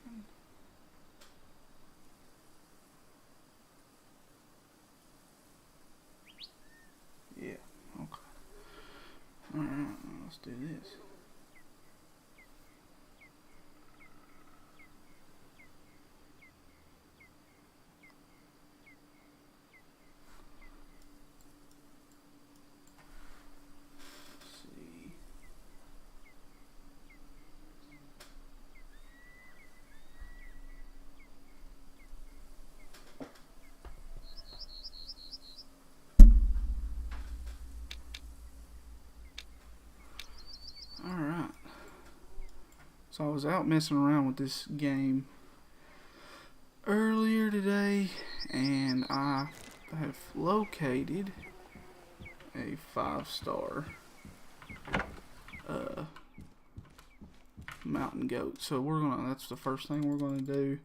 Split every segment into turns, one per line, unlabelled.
talking? Yeah, okay. Alright, let's do this. Alright. So I was out messing around with this game earlier today, and I have located a 5-star mountain goat. So that's the first thing we're gonna do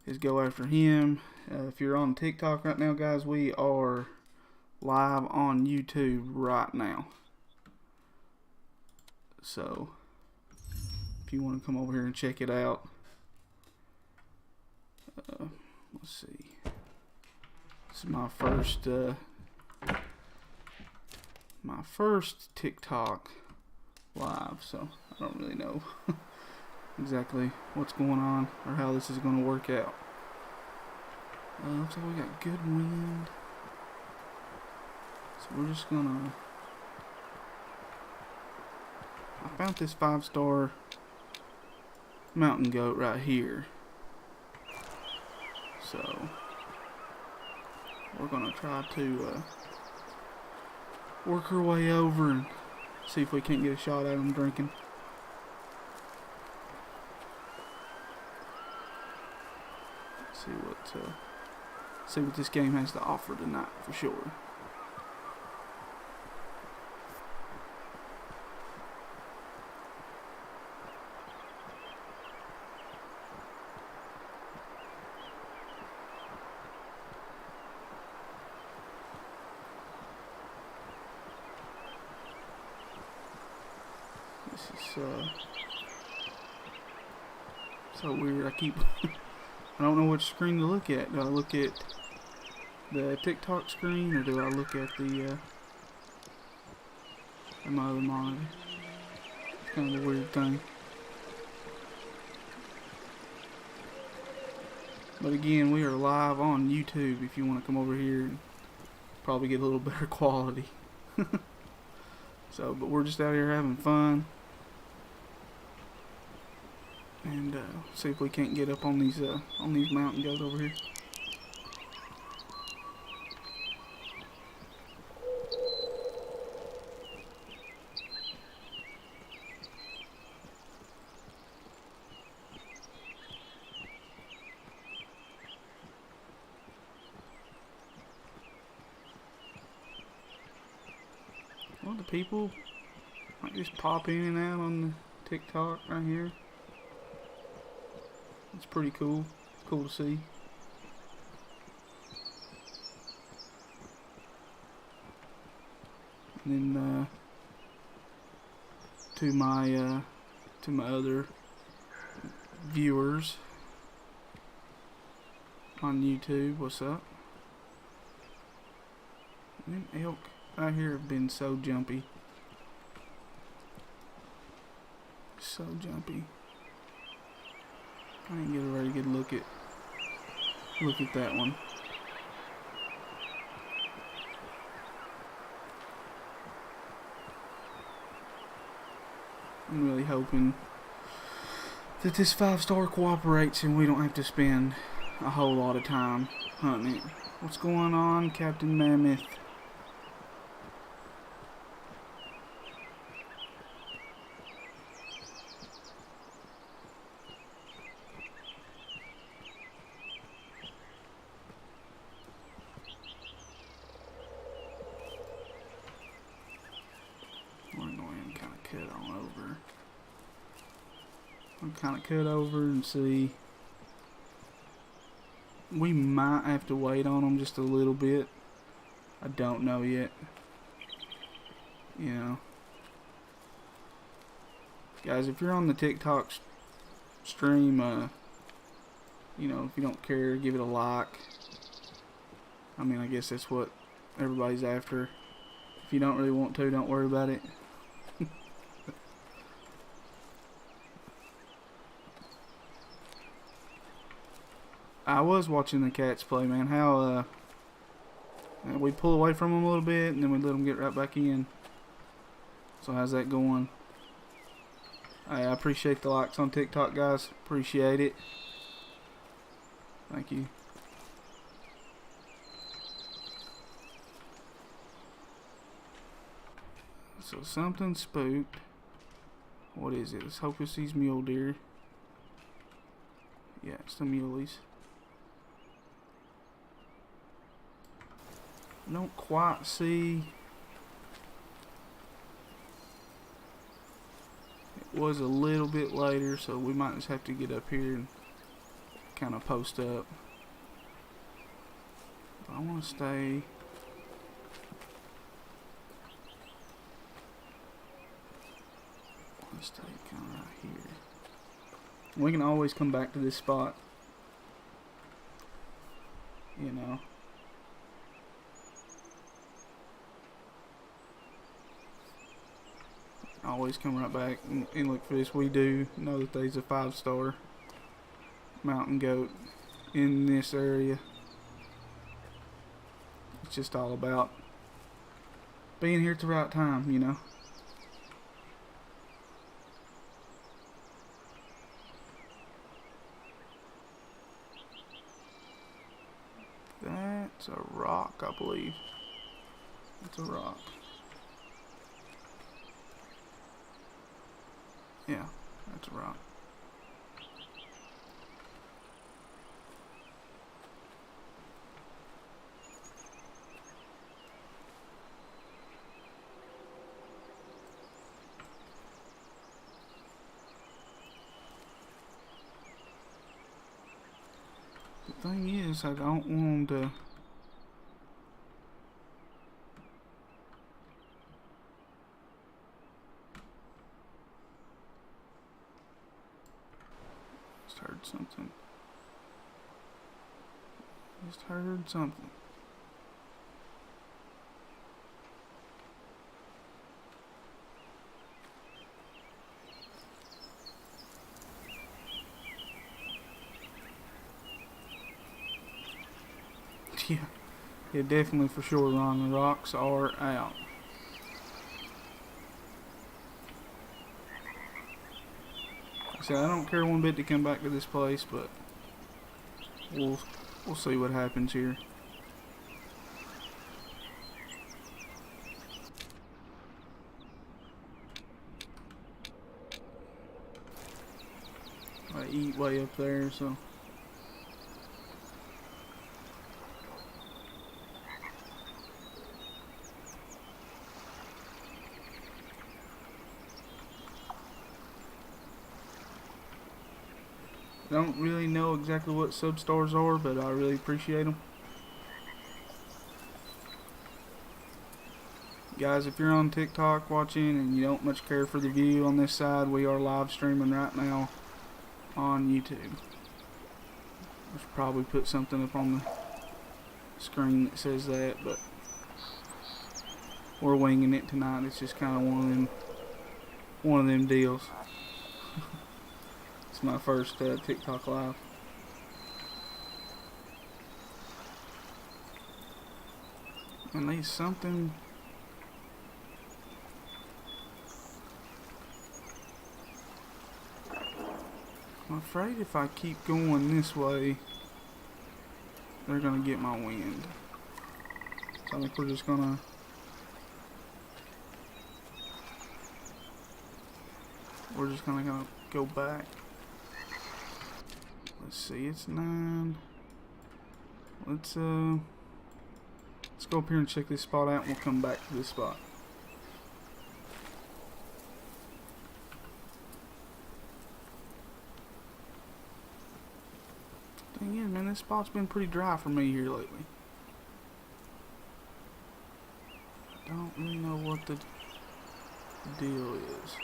is go after him. If you're on TikTok right now, guys, we are live on YouTube right now. So if you want to come over here and check it out, let's see. This is my first TikTok live, so I don't really know exactly what's going on or how this is going to work out. Looks like we got good wind, so we're just gonna. I found this 5-star mountain goat right here, so we're gonna try to work our way over and see if we can't get a shot at him drinking. See what this game has to offer tonight for sure. This is so weird. I don't know which screen to look at. Do I look at the TikTok screen or do I look at my other monitor? It's kind of a weird thing. But again, we are live on YouTube if you want to come over here and probably get a little better quality. But we're just out here having fun. And see if we can't get up on these mountain goats over here. Well, the people might just pop in and out on the TikTok right here. It's pretty cool. It's cool to see. And then to my other viewers on YouTube, what's up? Them elk out here have been so jumpy. So jumpy. I didn't get a very good look at that one. I'm really hoping that this 5-star cooperates and we don't have to spend a whole lot of time hunting it. What's going on, Captain Mammoth? Kind of cut over and see. We might have to wait on them just a little bit. I don't know yet. You know, guys, if you're on the TikTok stream. You know, if you don't care, give it a like. I mean, I guess that's what everybody's after. If you don't really want to, don't worry about it. I was watching the cats play, man. How we pull away from them a little bit, and then we let them get right back in. So how's that going? I appreciate the likes on TikTok, guys. Appreciate it. Thank you. So something spooked. What is it? Let's hope it's these mule deer. Yeah, it's the muleys. I don't quite see. It was a little bit later, so we might just have to get up here and kind of post up. But I want to stay. Let's stay kind of right here. We can always come back to this spot. You know. Always come right back and look for this. We do know that there's a 5-star mountain goat in this area. It's just all about being here at the right time, you know. That's a rock, I believe. That's a rock. Yeah, that's a rock. The thing is, I don't want to. Just heard something. Just heard something. Yeah, definitely for sure, Ron. The rocks are out. So I don't care one bit to come back to this place, but we'll see what happens here. I eat way up there, so. Don't really know exactly what substars are, but I really appreciate them. Guys, if you're on TikTok watching and you don't much care for the view on this side, we are live streaming right now on YouTube. I should probably put something up on the screen that says that, but we're winging it tonight. It's just kind of one of them deals. It's my first TikTok live. And there's something. I'm afraid if I keep going this way, they're gonna get my wind. So I think we're just gonna. We're just gonna go back. Let's see, it's 9. Let's go up here and check this spot out, and we'll come back to this spot. Thing is, man, this spot's been pretty dry for me here lately. I don't really know what the deal is.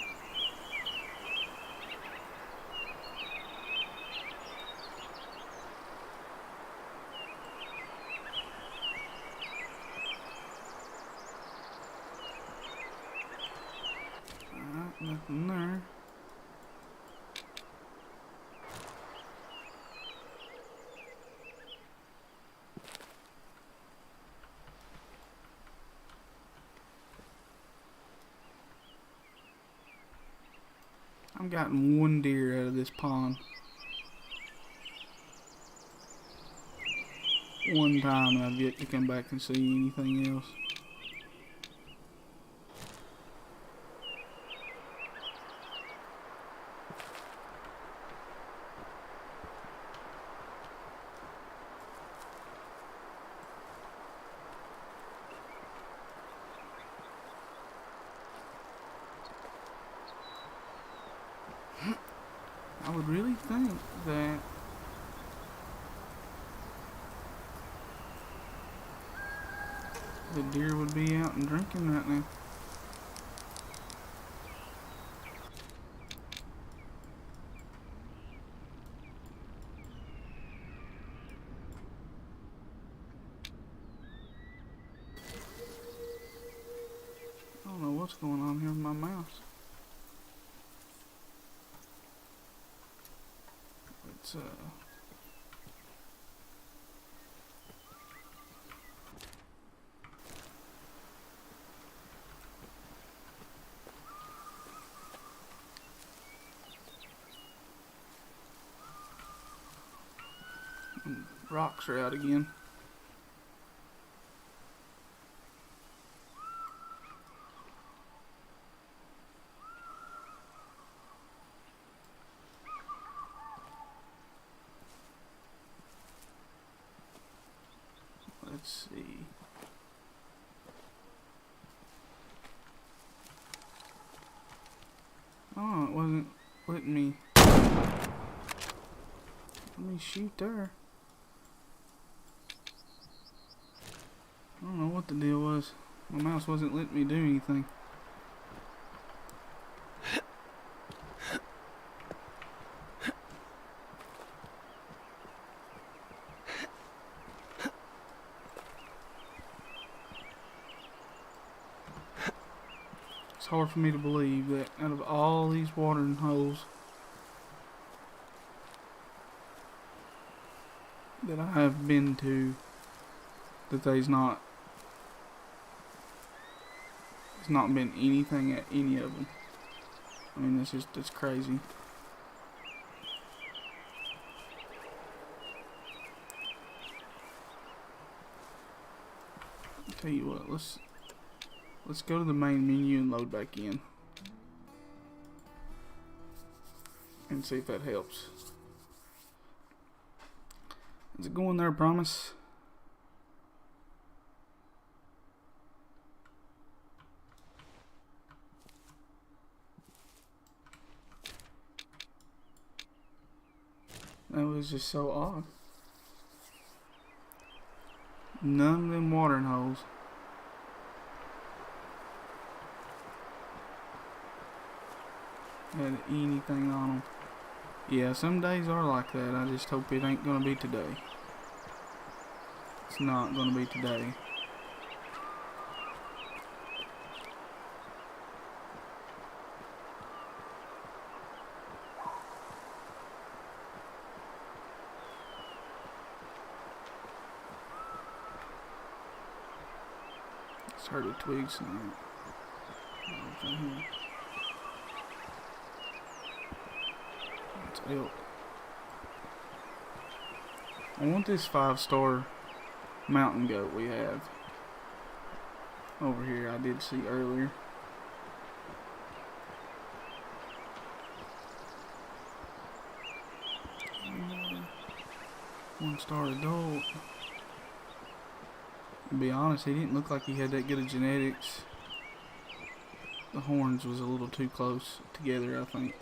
Nothing there. I've gotten one deer out of this pond. One time, and I've yet to come back and see anything else. I would really think that the deer would be out and drinking right now. I don't know what's going on here with my mouse. It's rocks are out again. Let's see. Oh, it wasn't letting me. Let me shoot there. I don't know what the deal was. My mouse wasn't letting me do anything. It's hard for me to believe that out of all these watering holes that I have been to, that there's not been anything at any of them. I mean, it's crazy. I'll tell you what, let's go to the main menu and load back in and see if that helps. Is it going there, I promise? That was just so odd. None of them watering holes had anything on them. Yeah, some days are like that. I just hope it ain't gonna be today. It's not gonna be today. Started twigs and everything here. It's elk. I want this 5-star mountain goat we have over here. I did see earlier. One-star adult. To be honest, he didn't look like he had that good of genetics. The horns was a little too close together, I think.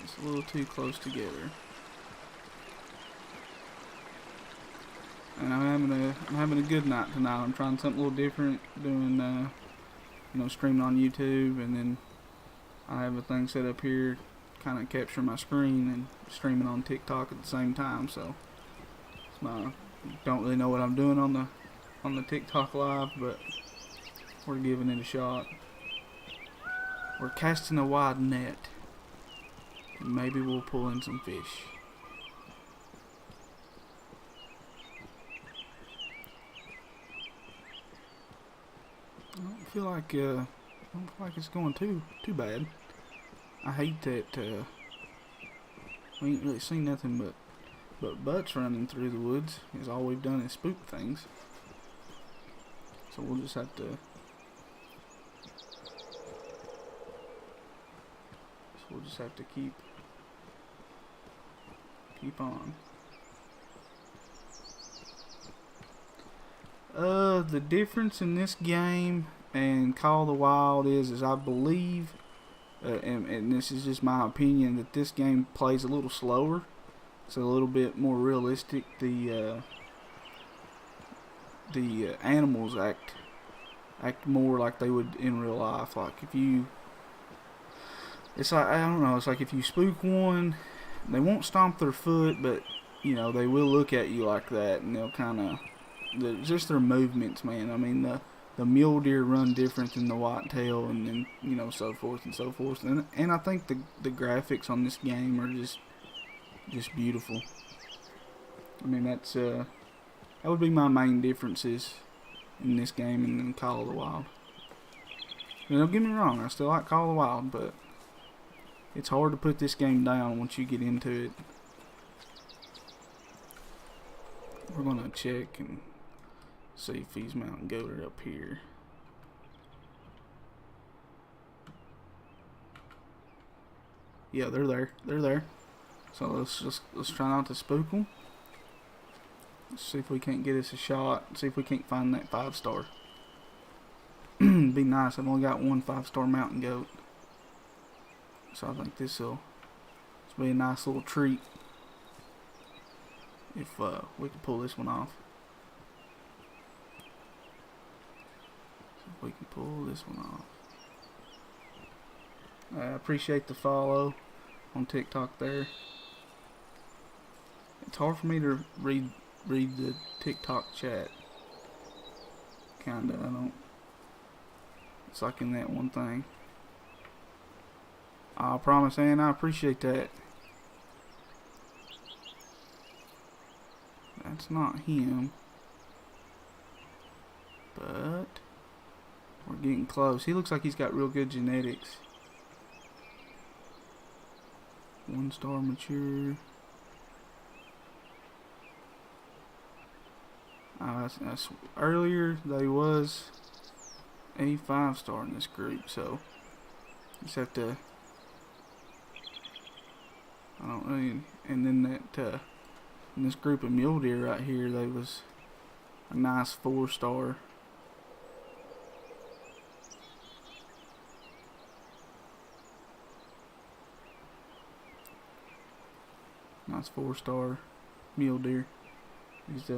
It's a little too close together. And I'm having a good night tonight. I'm trying something a little different, doing streaming on YouTube, and then I have a thing set up here, kind of capture my screen and streaming on TikTok at the same time. So Don't really know what I'm doing on the TikTok live, but we're giving it a shot. We're casting a wide net, and maybe we'll pull in some fish. I don't feel like it's going too bad. I hate that we ain't really seen nothing but butts running through the woods. Is all we've done is spook things. So we'll just have to. Keep on. The difference in this game and Call of the Wild is I believe, and this is just my opinion, that this game plays a little slower. It's a little bit more realistic. The animals act more like they would in real life. Like it's like, I don't know, it's like if you spook one, they won't stomp their foot, but you know, they will look at you like that, and they'll kind of, just their movements, man. I mean, the mule deer run different than the whitetail, and then, you know, so forth and so forth. And I think the graphics on this game are just beautiful. I mean, that would be my main differences in this game and in Call of the Wild. And don't get me wrong, I still like Call of the Wild, but it's hard to put this game down once you get into it. We're gonna check and see if he's mountain goated up here. Yeah, they're there. They're there. So let's try not to spook them. Let's see if we can't get us a shot. See if we can't find that 5-star. Be nice. I've only got one 5-star mountain goat. So I think this'll be a nice little treat if we can pull this one off. So if we can pull this one off. I appreciate the follow on TikTok there. It's hard for me to read the TikTok chat. Kinda, I don't. It's like in that one thing. I promise, and I appreciate that. That's not him. But we're getting close. He looks like he's got real good genetics. 1-star mature. That's earlier they was a 5-star in this group, so just have to. I don't really. And then that in this group of mule deer right here, they was a nice 4-star. Nice 4-star mule deer. He's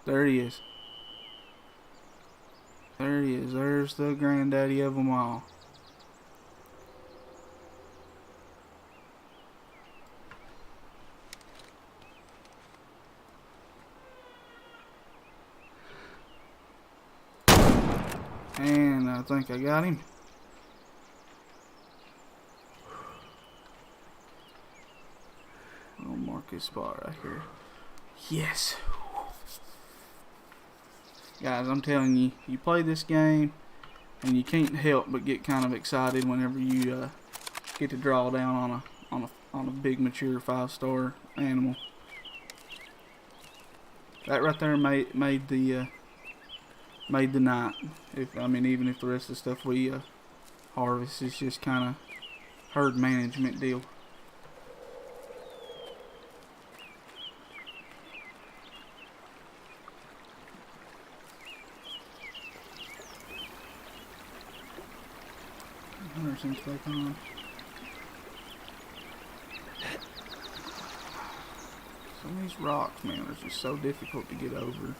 there he is. There he is. There's the granddaddy of them all. And I think I got him. I'll mark his spot right here. Yes. Guys, I'm telling you, you play this game and you can't help but get kind of excited whenever you get to draw down on a big mature 5-star animal. That right there made the night. Even if the rest of the stuff we harvest is just kind of herd management deal. Since back on. So Some of these rocks, man, are just so difficult to get over.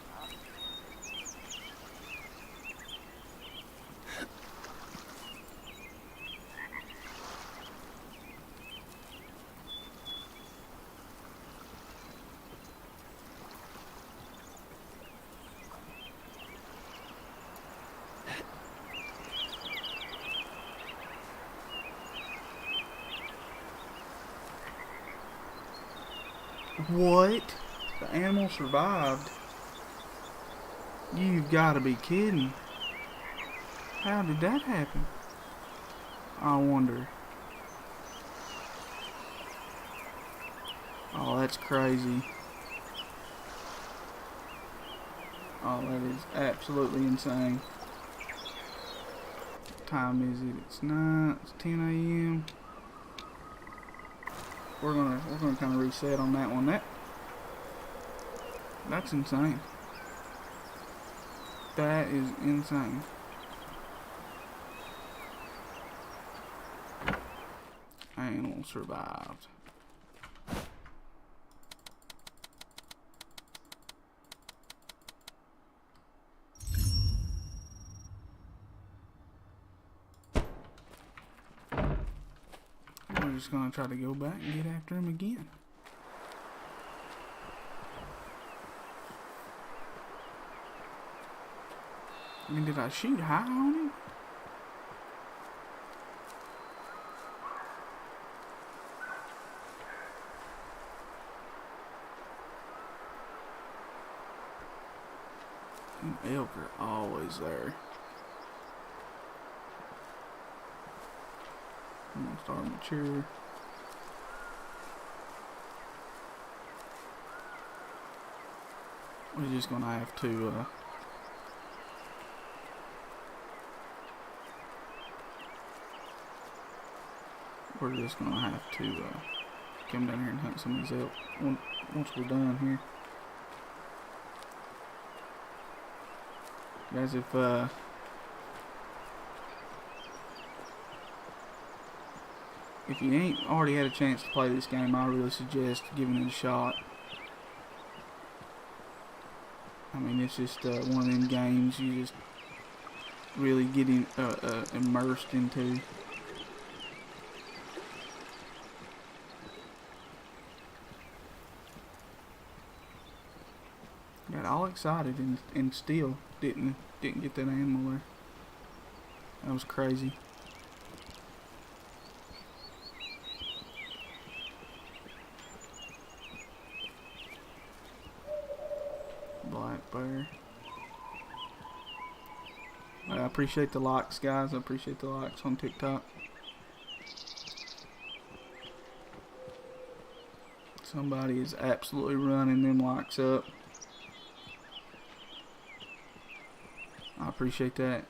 What? The animal survived? You've got to be kidding. How did that happen? I wonder. Oh, that's crazy. Oh, that is absolutely insane. What time is it? It's 10 a.m. We're gonna kind of reset on that one. That's insane. That is insane. Animal survived. We're just gonna try to go back and get after him again. I mean, did I shoot high on him? Them elk are always there. I'm gonna start mature. We're just gonna have to come down here and hunt some of these elk once we're done here. Guys, if you ain't already had a chance to play this game, I really suggest giving it a shot. I mean, it's just one of them games you just really get immersed into. Got all excited and still didn't get that animal there. That was crazy. Black bear. I appreciate the likes, guys. I appreciate the likes on TikTok. Somebody is absolutely running them likes up. I appreciate that.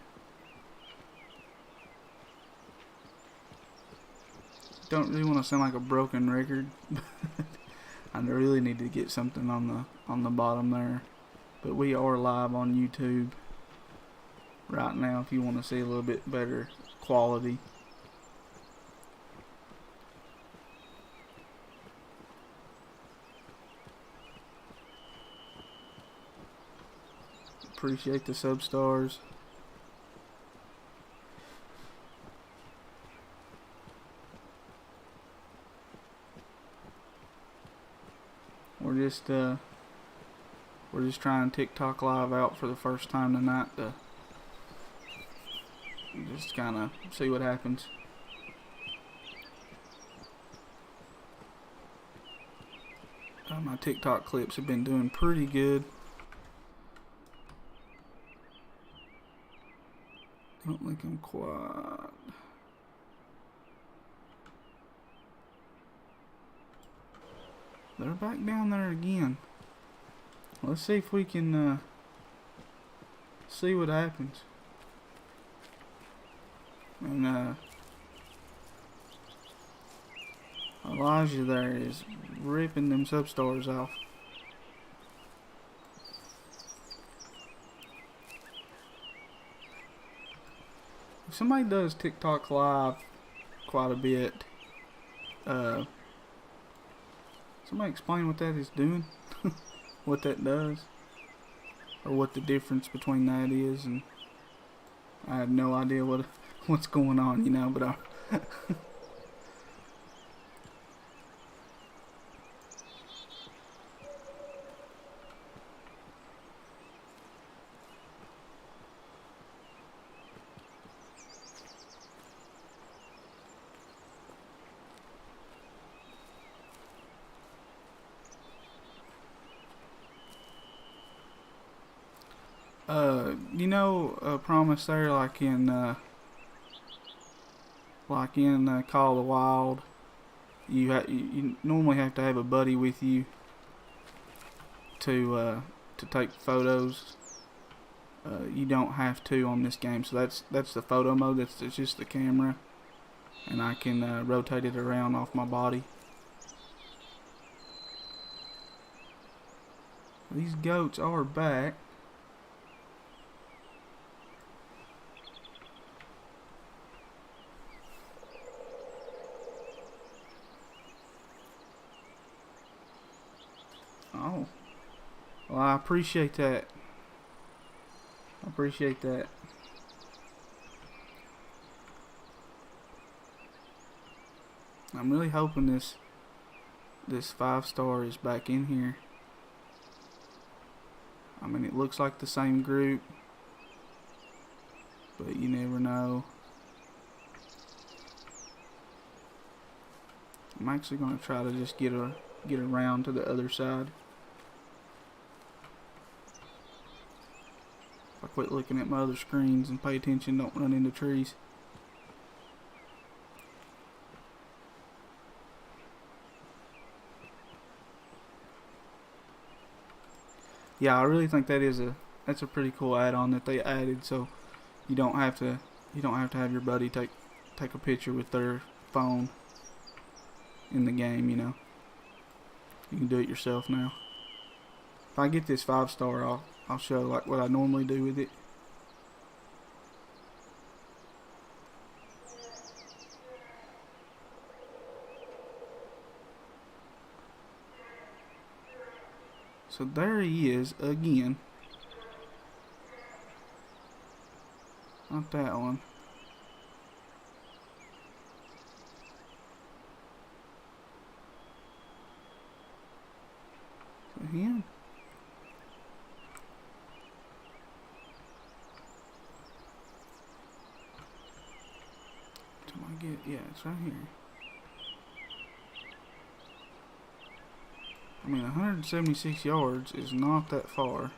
Don't really want to sound like a broken record. I really need to get something on the bottom there. But we are live on YouTube right now if you want to see a little bit better quality. Appreciate the sub-stars. We're just trying TikTok live out for the first time tonight to just kind of see what happens. My TikTok clips have been doing pretty good. I don't think I'm quite. They're back down there again. Let's see if we can see what happens. And Elijah there is ripping them sub-stars off. If somebody does TikTok live quite a bit, Somebody explain what that is doing? What that does? Or what the difference between that is, and I have no idea what's going on, you know, but I you know, a promise there, like in Call of the Wild, you normally have to have a buddy with you to take photos. You don't have to on this game, so that's the photo mode. That's just the camera, and I can rotate it around off my body. These goats are back. Oh, well, I appreciate that. I appreciate that. I'm really hoping this 5-star is back in here. I mean, it looks like the same group, but you never know. I'm actually going to try to just get around to the other side. If I quit looking at my other screens and pay attention, don't run into trees. Yeah, I really think that's a pretty cool add-on that they added, so you don't have to have your buddy take a picture with their phone in the game, you know. You can do it yourself now. If I get this 5-star, I'll show like what I normally do with it. So there he is again. Not that one. So him. Till I get, yeah, it's right here. I mean, 176 yards is not that far.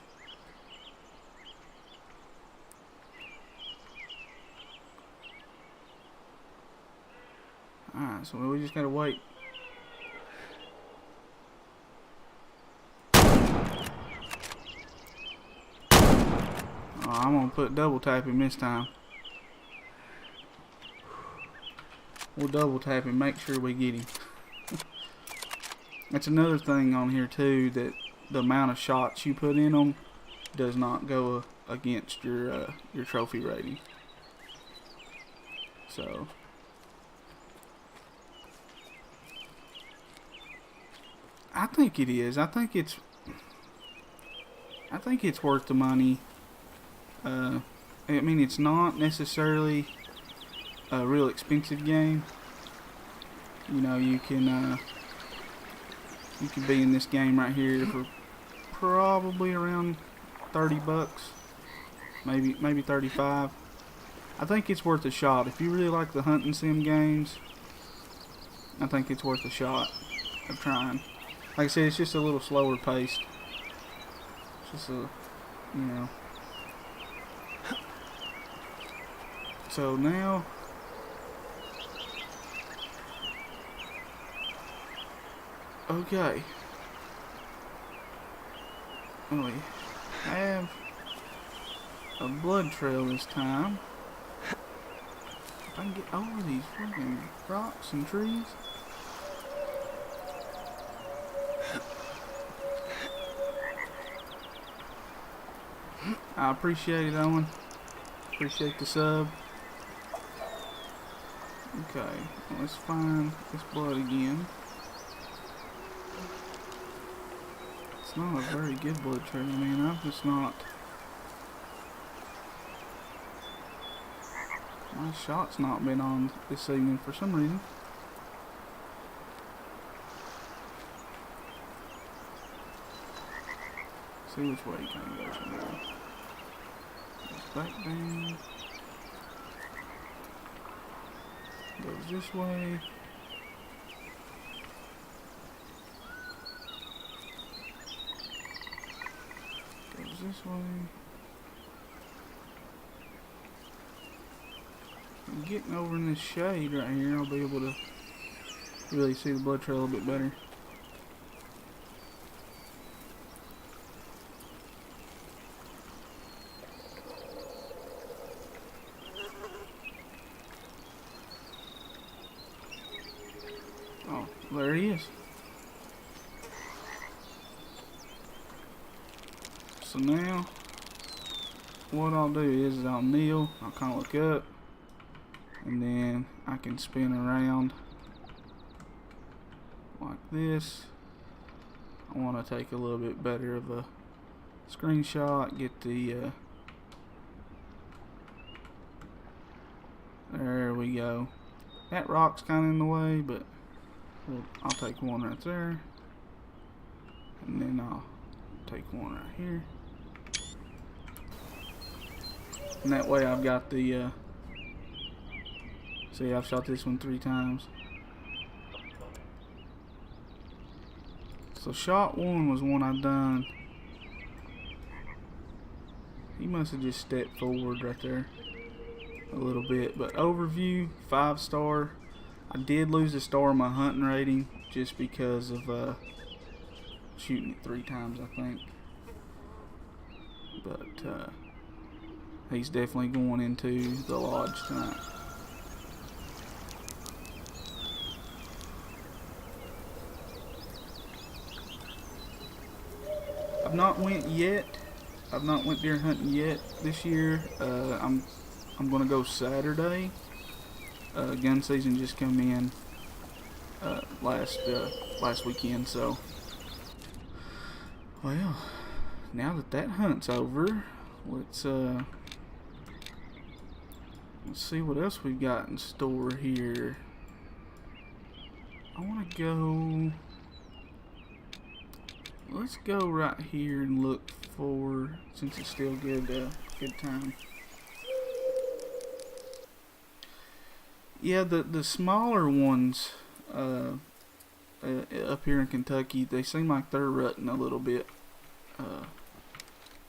Alright, so we just gotta wait. Oh, I'm gonna put double tap him this time. We'll double tap him, make sure we get him. That's another thing on here too, that the amount of shots you put in them does not go against your trophy rating. So I think it is. I think it's worth the money. I mean, it's not necessarily a real expensive game. You know, you can be in this game right here for probably around 30 bucks, maybe 35. I think it's worth a shot. If you really like the hunting sim games, I think it's worth a shot of trying. Like I said, it's just a little slower paced. It's just you know. So now, okay. We have a blood trail this time. If I can get over these freaking rocks and trees. I appreciate it, Owen. Appreciate the sub. Okay, let's find this blood again. It's not a very good blood trail. I mean, I'm just not. My shot's not been on this evening for some reason. See which way he kind of goes from there. Goes back down. Goes this way. Goes this way. I'm getting over in this shade right here. I'll be able to really see the blood trail a bit better. Oh, there he is. So now, what I'll do is I'll kneel, I'll kind of look up, and then I can spin around like this. I want to take a little bit better of a screenshot, get the, there we go. That rock's kind of in the way, but I'll take one right there, and then I'll take one right here, and that way I've got the see, I've shot this one 3 times. So shot 1 was one I done. He must have just stepped forward right there a little bit, but overview 5-star. I did lose a star in my hunting rating just because of shooting it 3 times, I think. But he's definitely going into the lodge tonight. I've not went yet. I've not went deer hunting yet this year. I'm gonna go Saturday. Gun season just come in last weekend, so well, now that hunt's over, let's see what else we've got in store here. I want to go. Let's go right here and look for, since it's still good time. Yeah, the smaller ones up here in Kentucky, they seem like they're rutting a little bit.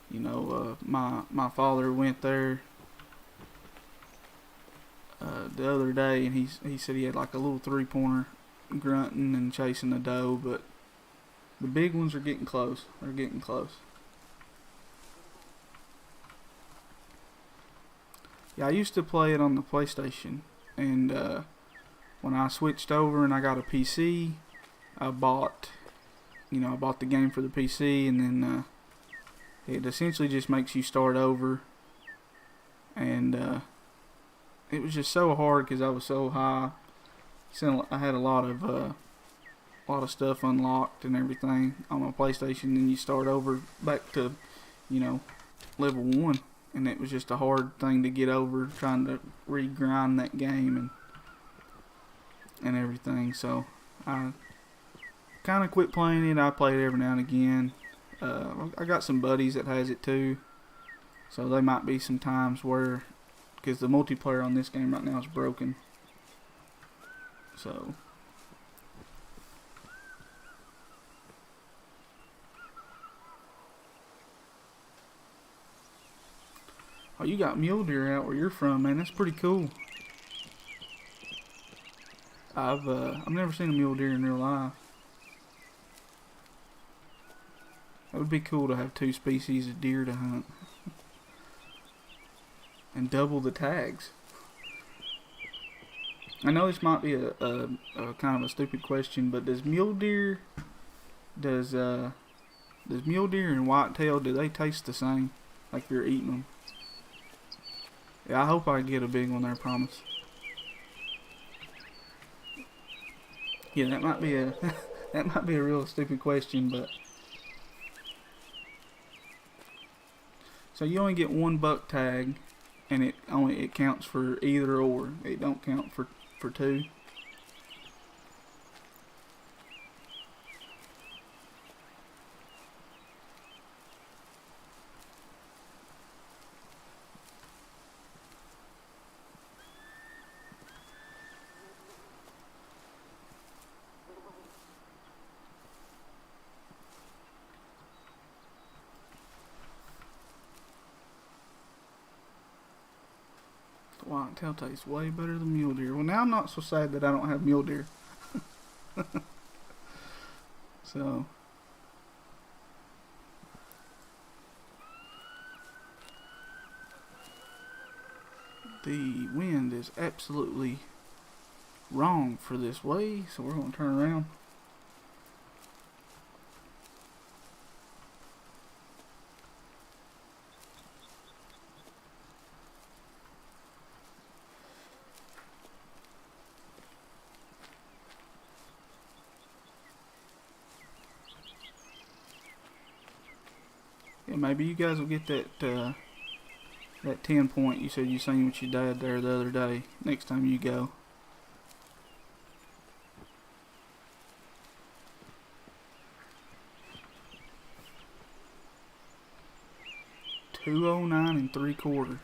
You know, my father went there the other day, and he said he had like a little 3-pointer grunting and chasing a doe, but the big ones are getting close. They're getting close. Yeah, I used to play it on the PlayStation, and when I switched over and I got a PC, I bought the game for the PC, and then it essentially just makes you start over, and it was just so hard because I was so high. I had a lot of stuff unlocked and everything on my PlayStation, and you start over back to, level 1, and it was just a hard thing to get over, trying to re-grind that game and everything. So I kind of quit playing it. I play it every now and again. I got some buddies that has it too, so there might be some times where, because the multiplayer on this game right now is broken, so oh, you got mule deer out where you're from, man. That's pretty cool. I've never seen a mule deer in real life. That would be cool to have 2 species of deer to hunt. And double the tags. I know this might be a kind of a stupid question, but does mule deer and whitetail, do they taste the same? Like you're eating them? Yeah, I hope I get a big one there, I promise. Yeah, that might be a that might be a real stupid question, but So you only get one buck tag, and it counts for either or. It don't count for two. Whitetail tastes way better than mule deer. Well, now I'm not so sad that I don't have mule deer. So, the wind is absolutely wrong for this way, so we're going to turn around. Yeah, maybe you guys will get that 10 point you said you seen with your dad there the other day next time you go. $209 3/4.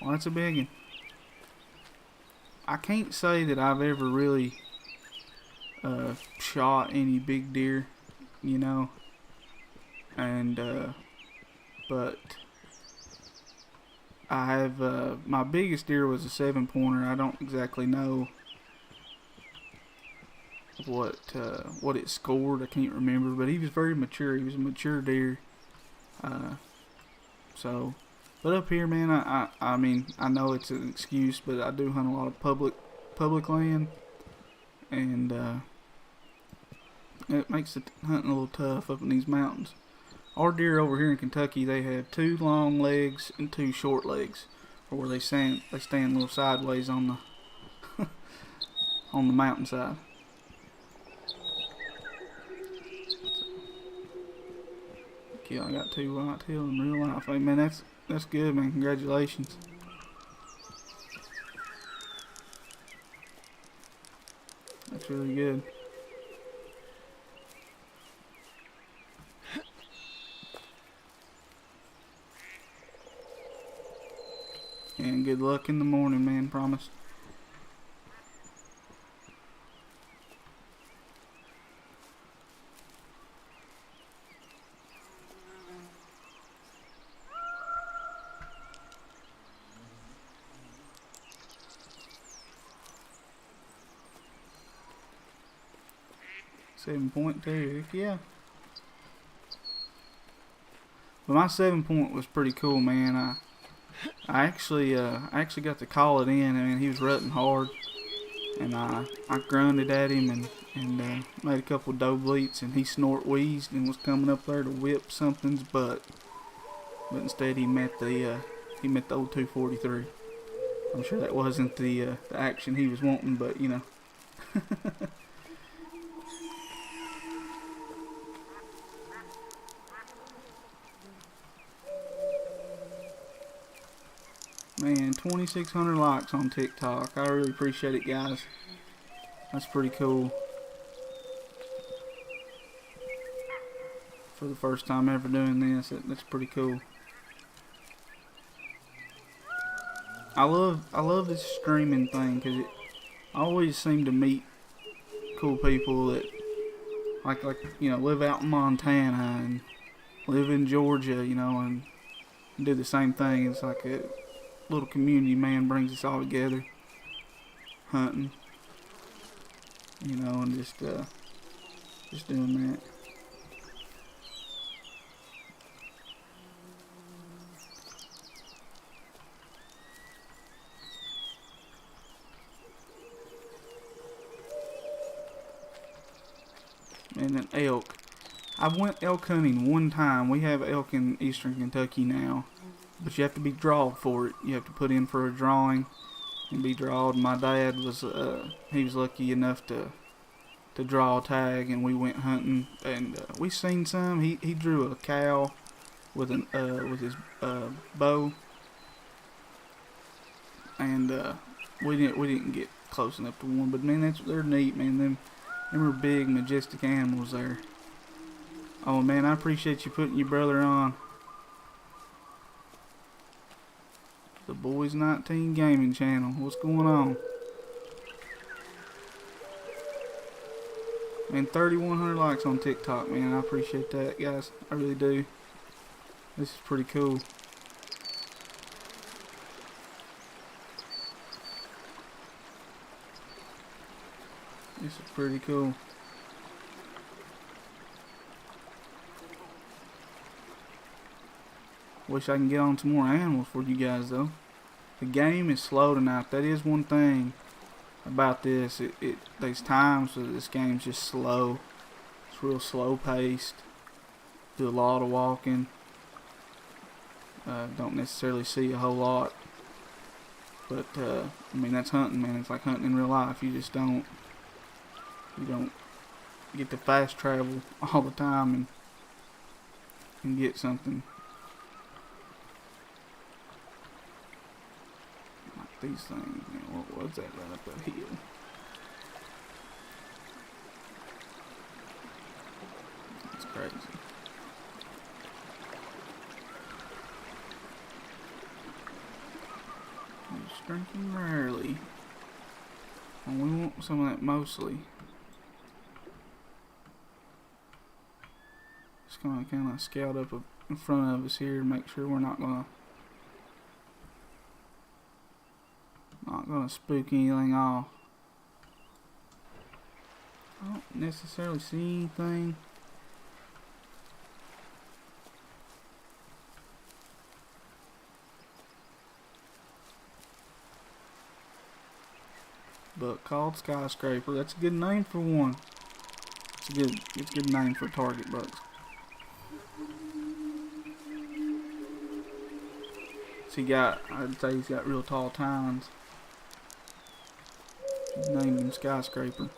Well, that's a big one. I can't say that I've ever really shot any big deer, you know, and but I have my biggest deer was a 7-pointer. I don't exactly know what it scored. I can't remember, but he was very mature. He was a mature deer. So, but up here, man, I mean, I know it's an excuse, but I do hunt a lot of public land, and it makes the hunting a little tough up in these mountains. Our deer over here in Kentucky, they have 2 long legs and 2 short legs, where they stand a little sideways on the on the mountainside. Yeah, I got 2 whitetail in real life. Hey, man, that's good, man. Congratulations. That's really good. And good luck in the morning, man. Promise. .2, heck yeah. But my 7-point was pretty cool, man. I actually got to call it in. I mean, he was rutting hard, and I grunted at him and made a couple doe bleats, and he snort wheezed and was coming up there to whip something's butt. But instead, he met the old 243. I'm sure that wasn't the action he was wanting, but you know. Man, 2,600 likes on TikTok. I really appreciate it, guys. That's pretty cool. For the first time ever doing this, that's pretty cool. I love this streaming thing because I always seem to meet cool people that like you know, live out in Montana and live in Georgia, you know, and do the same thing. It's like a little community, man, brings us all together, hunting, you know, and just doing that. And an elk. I went elk hunting one time. We have elk in eastern Kentucky now, but you have to be drawed for it. You have to put in for a drawing and be drawed. My dad was he was lucky enough to draw a tag, and we went hunting, and we seen some. He drew a cow with his bow, and we didn't get close enough to one. But man, they're neat, man. Them are big, majestic animals there. Oh man, I appreciate you putting your brother on the Boys 19 Gaming channel. What's going on? Man, 3,100 likes on TikTok, man. I appreciate that, guys. I really do. This is pretty cool. This is pretty cool. Wish I can get on some more animals for you guys, though. The game is slow tonight. That is one thing about this. There's times that this game's just slow. It's real slow paced. Do a lot of walking. Don't necessarily see a whole lot. But I mean, that's hunting, man. It's like hunting in real life. You just don't get to fast travel all the time and get something. Like these things, man. What was that right up that hill? That's crazy. Just drinking rarely. And we want some of that mostly. Just gonna kind of scout up in front of us here and make sure we're not gonna spook anything off. I don't necessarily see anything. But called skyscraper. That's a good name for one. It's a good name for target bucks. So I'd say he's got real tall tines. Named him skyscraper.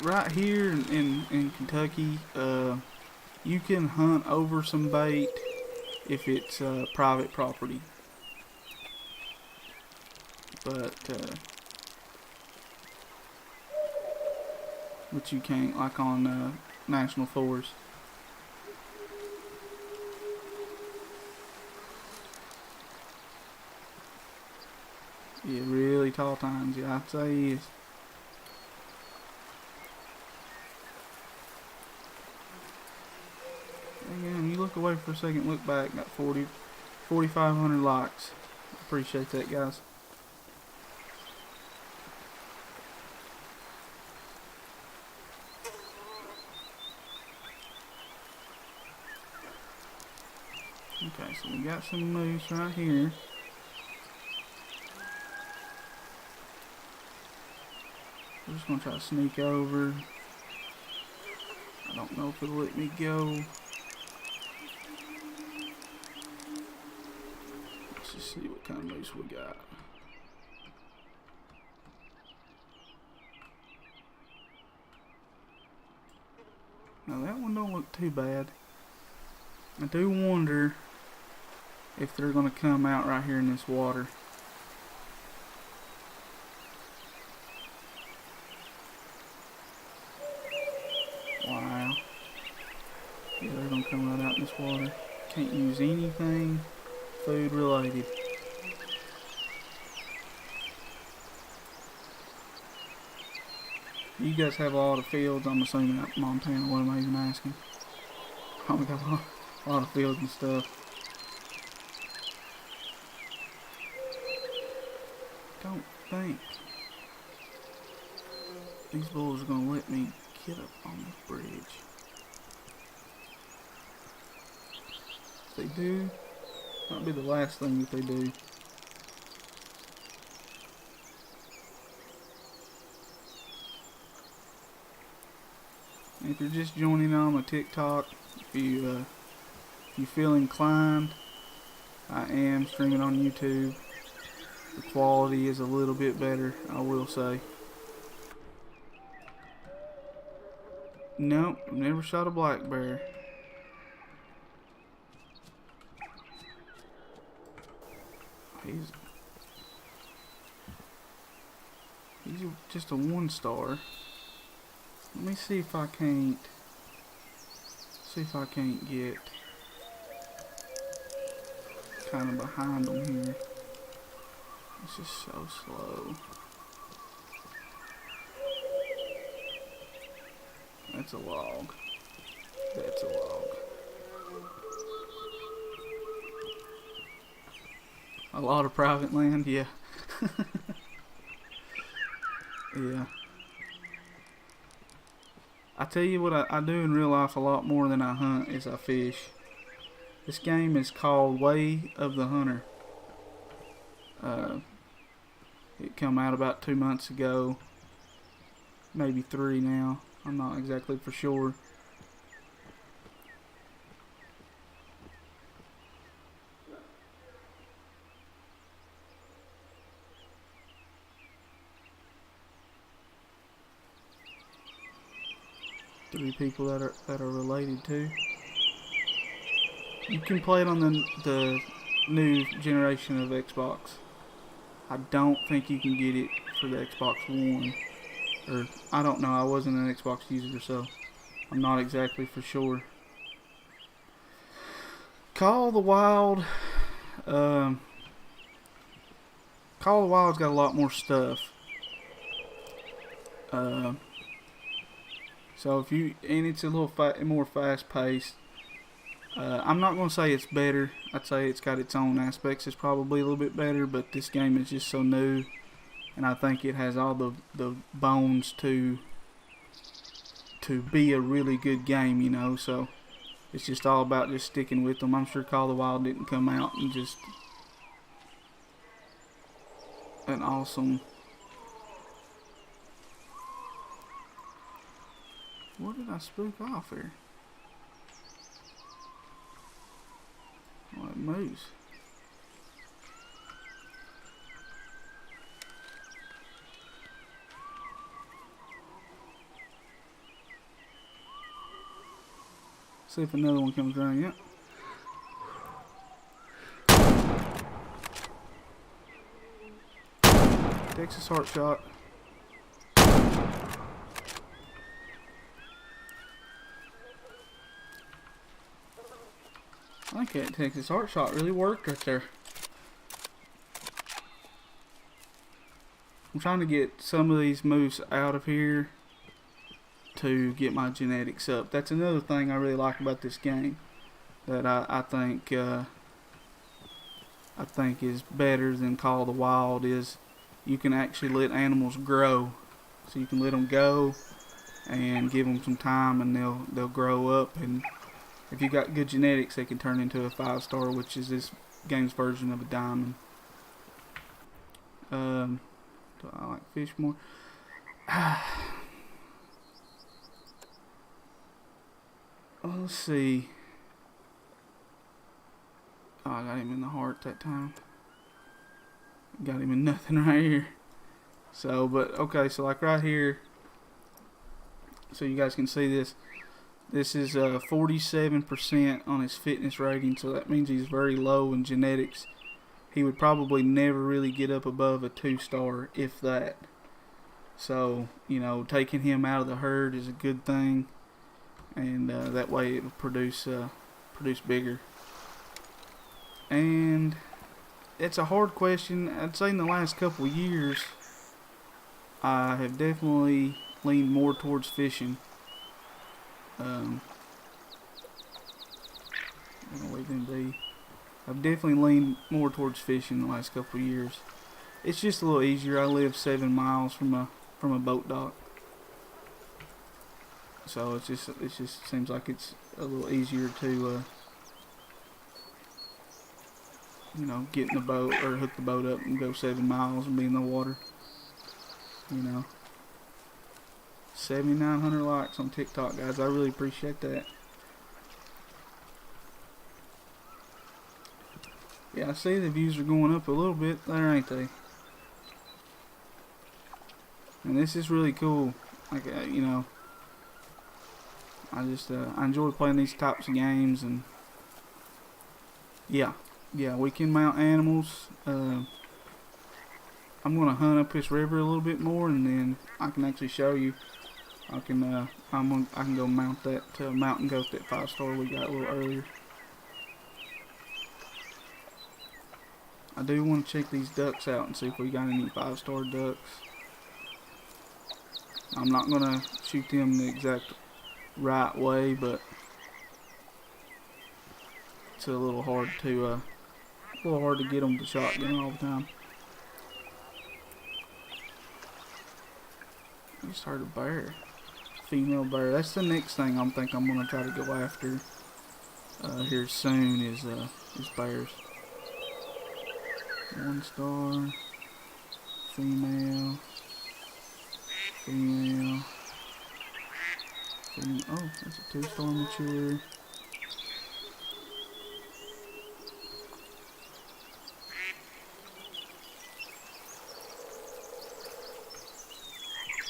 Right here in Kentucky, you can hunt over some bait if it's private property, but you can't, like on national forest. Yeah, really tall tines. Yeah, I'd say he is. Again, you look away for a second, look back, got 4,500 likes. Appreciate that, guys. Okay, so we got some moose right here. We're just gonna try to sneak over. I don't know if it'll let me go. Let's just see what kind of moose we got. Now that one don't look too bad. I do wonder if they're gonna come out right here in this water. Wow. Yeah, they're gonna come right out in this water. Can't use anything food related. You guys have a lot of fields, I'm assuming, out in Montana. What am I even asking? Oh, we got a lot of fields and stuff. Don't think these bulls are gonna let me get up on this bridge. If they do, might be the last thing that they do. If you're just joining on my TikTok, if you feel inclined, I am streaming on YouTube. The quality is a little bit better, I will say. Nope, never shot a black bear. He's just a 1-star. Let me see if I can't get kind of behind them here. It's just so slow. That's a log. That's a log. A lot of private land, yeah. Yeah. I tell you what I do in real life a lot more than I hunt is I fish. This game is called Way of the Hunter. It came out about 2 months ago. Maybe 3 now. I'm not exactly for sure. Three people that are related to. You can play it on the new generation of Xbox. I don't think you can get it for the Xbox One. Or, I don't know, I wasn't an Xbox user, so I'm not exactly for sure. Call of the Wild. Call of the Wild's got a lot more stuff. So if you, and it's a little more fast paced. I'm not going to say it's better. I'd say it's got its own aspects. It's probably a little bit better, but this game is just so new, and I think it has all the bones to be a really good game, you know. So it's just all about just sticking with them. I'm sure Call of the Wild didn't come out and just an awesome. What did I spook off here? Oh, it moves. See if another one comes around. Yep. Texas heart shot. I think that Texas heart shot really worked right there. I'm trying to get some of these moves out of here to get my genetics up. That's another thing I really like about this game that I think is better than Call of the Wild is you can actually let animals grow. So you can let them go and give them some time, and they'll grow up, and if you got good genetics, they can turn into a 5-star, which is this game's version of a diamond. Do I like fish more? Well, let's see. Oh, I got him in the heart that time. Got him in nothing right here. So, but okay, so like right here, so you guys can see this. This is 47% on his fitness rating, so that means he's very low in genetics. He would probably never really get up above a 2-star, if that. So, you know, taking him out of the herd is a good thing, and that way it'll produce bigger. And it's a hard question. I'd say in the last couple of years, I have definitely leaned more towards fishing. I'm gonna leave them be. I've definitely leaned more towards fishing the last couple of years. It's just a little easier. I live 7 miles from a boat dock, so it just seems like it's a little easier to you know, get in the boat or hook the boat up and go 7 miles and be in the water. You know. 7,900 likes on TikTok, guys. I really appreciate that. Yeah, I see the views are going up a little bit there, ain't they? And this is really cool. Like, you know, I enjoy playing these types of games, and yeah, we can mount animals. I'm gonna hunt up this river a little bit more, and then I can actually show you. I can go mount that mountain goat, that 5-star we got a little earlier. I do want to check these ducks out and see if we got any 5-star ducks. I'm not gonna shoot them the exact right way, but it's a little hard to get them with the shotgun all the time. I just heard a bear, female bear. That's the next thing I'm gonna try to go after here soon is bears. 1-star, female. Oh, that's a 2-star mature.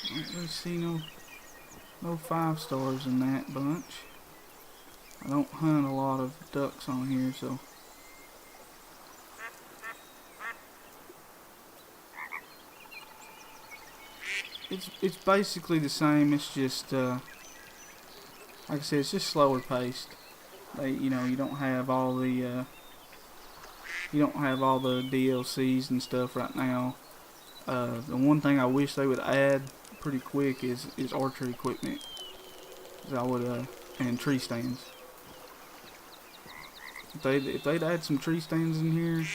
I don't really see no 5-stars in that bunch. I don't hunt a lot of ducks on here, so. It's basically the same. It's just like I said, it's just slower paced. You don't have all the DLCs and stuff right now. The one thing I wish they would add pretty quick is archery equipment. And tree stands. If they'd add some tree stands in here.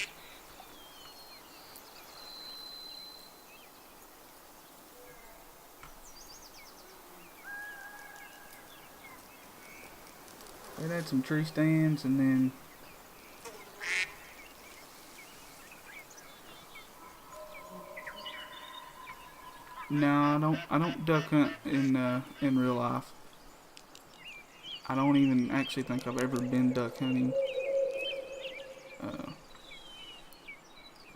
They'd add some tree stands, and then no, I don't duck hunt in real life. I don't even actually think I've ever been duck hunting.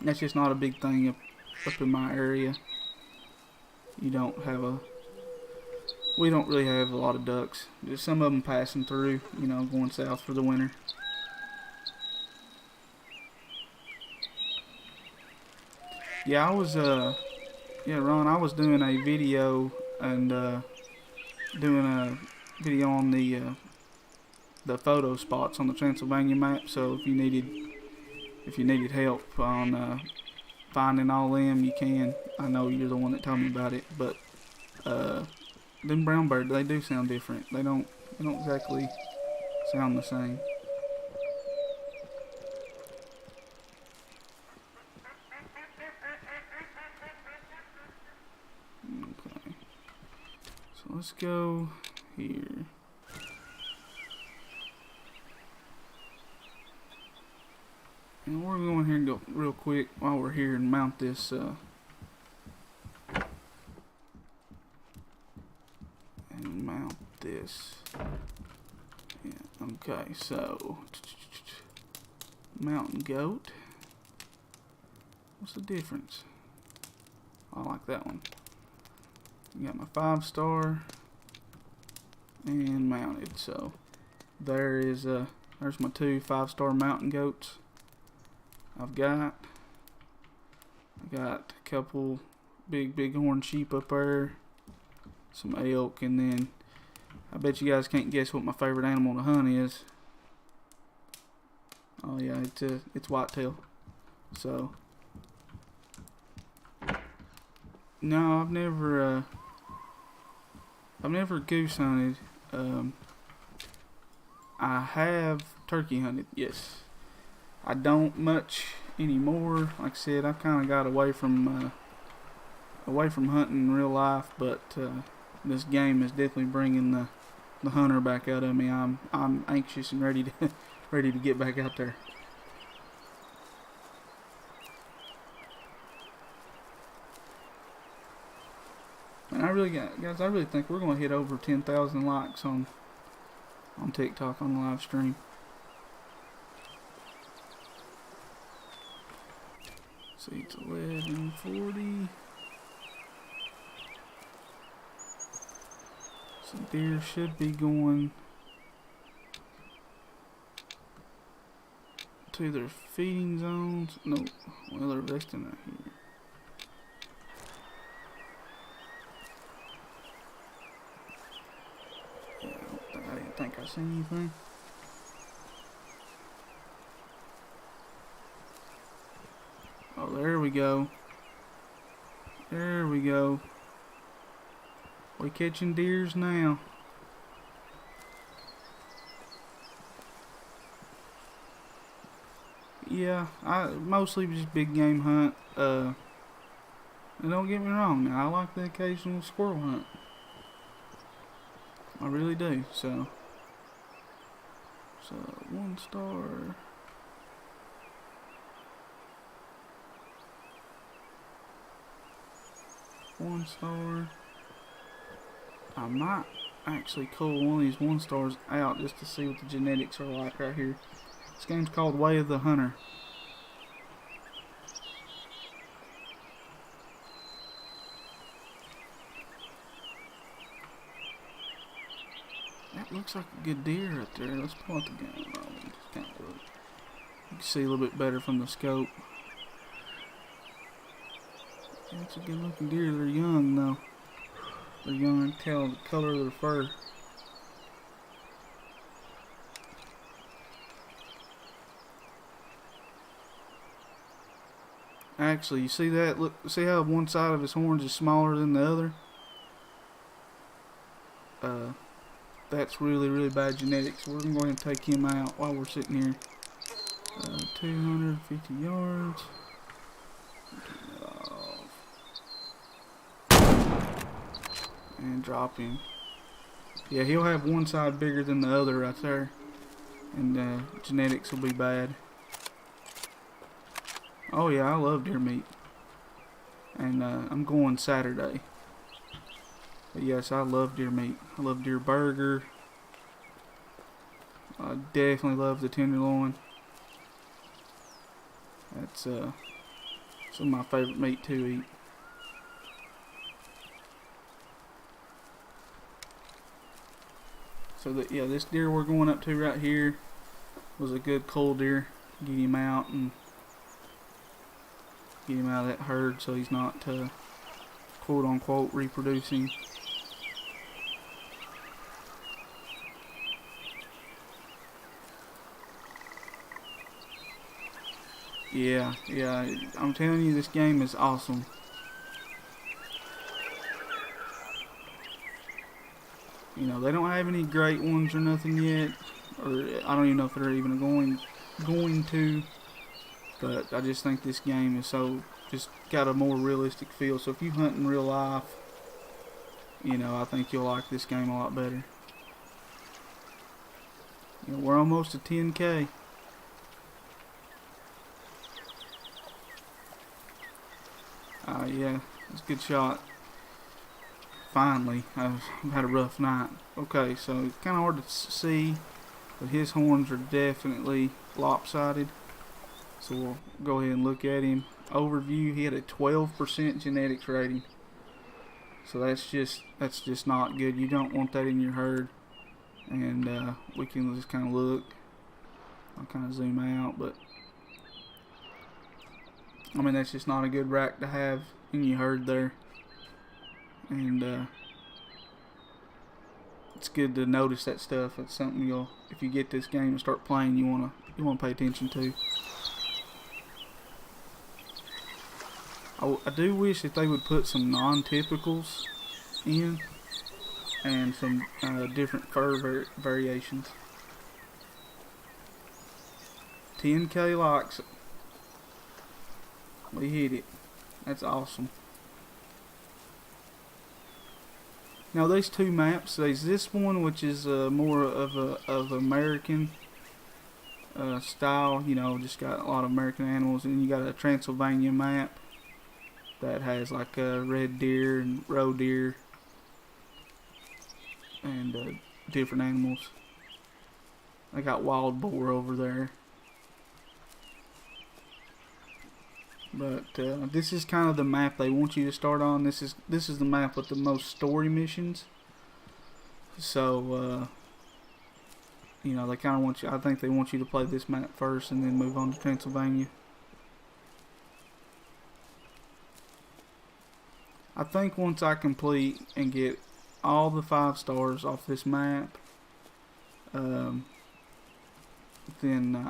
That's just not a big thing up in my area. We don't really have a lot of ducks. Just some of them passing through, going south for the winter. Yeah, Ron, I was doing a video on the photo spots on the Transylvania map. So if you needed help on finding all them, you can. I know you're the one that told me about it, but them brown birds, they do sound different. They don't exactly sound the same. Okay, so let's go here. And we're going here and go real quick while we're here and mount this Yeah, okay, so mountain goat. What's the difference? I like that one. I got my 5-star and mounted. So there's my 2 5-star mountain goats. I got a couple big horn sheep up there, some elk, and then I bet you guys can't guess what my favorite animal to hunt is. Oh yeah, it's whitetail. So no, I've never goose hunted. I have turkey hunted, yes. I don't much anymore. Like I said, I've kind of got away from hunting in real life, but this game is definitely bringing the hunter back out of me. I'm anxious and ready to get back out there. And I really guys, I really think we're gonna hit over 10,000 likes on TikTok on the live stream. See, it's 11:40. So deer should be going to their feeding zones. No, well, they're resting out here. Yeah, I didn't think I seen anything. Oh, there we go. There we go. We're catching deers now. Yeah, I mostly just big game hunt. And don't get me wrong, now I like the occasional squirrel hunt. I really do. So 1 star. One star. I might actually cull one of these 1 stars out just to see what the genetics are like right here. This game's called Way of the Hunter. That looks like a good deer right there. Let's pull out the gun. Just kind of look. You can see a little bit better from the scope. That's a good looking deer. They're young though. They're young. I can tell the color of their fur. Actually, you see that? Look, see how one side of his horns is smaller than the other? That's really, really bad genetics. We're going to go ahead and take him out while we're sitting here. 250 yards. Turn that off. And drop him. Yeah, he'll have one side bigger than the other right there. And genetics will be bad. Oh yeah, I love deer meat. And I'm going Saturday. But yes, I love deer meat. I love deer burger. I definitely love the tenderloin. That's some of my favorite meat to eat. So yeah, this deer we're going up to right here was a good cull deer. Get him out and get him out of that herd so he's not quote unquote reproducing. Yeah, I'm telling you, this game is awesome. You know, they don't have any great ones or nothing yet, or I don't even know if they're even going to. But I just think this game is so just got a more realistic feel. So if you hunt in real life, you know, I think you'll like this game a lot better. You know, we're almost at 10K. Yeah, it's a good shot. Finally, I've had a rough night. Okay, so it's kind of hard to see, but his horns are definitely lopsided. So we'll go ahead and look at him. Overview, he had a 12% genetics rating. So that's just not good. You don't want that in your herd. And we can just kind of look. I'll kind of zoom out, but I mean, that's just not a good rack to have in your herd there. And it's good to notice that stuff. It's something if you get this game and start playing, you wanna pay attention to. I do wish that they would put some non-typicals in and some different fur variations. 10K likes. We hit it. That's awesome. Now these two maps, there's this one which is more of American style, you know, just got a lot of American animals, and you got a Transylvania map that has like red deer and roe deer and different animals. I got wild boar over there. But this is kind of the map they want you to start on. This is the map with the most story missions. So you know, they kind of want you. I think they want you to play this map first and then move on to Transylvania. I think once I complete and get all the 5 stars off this map, then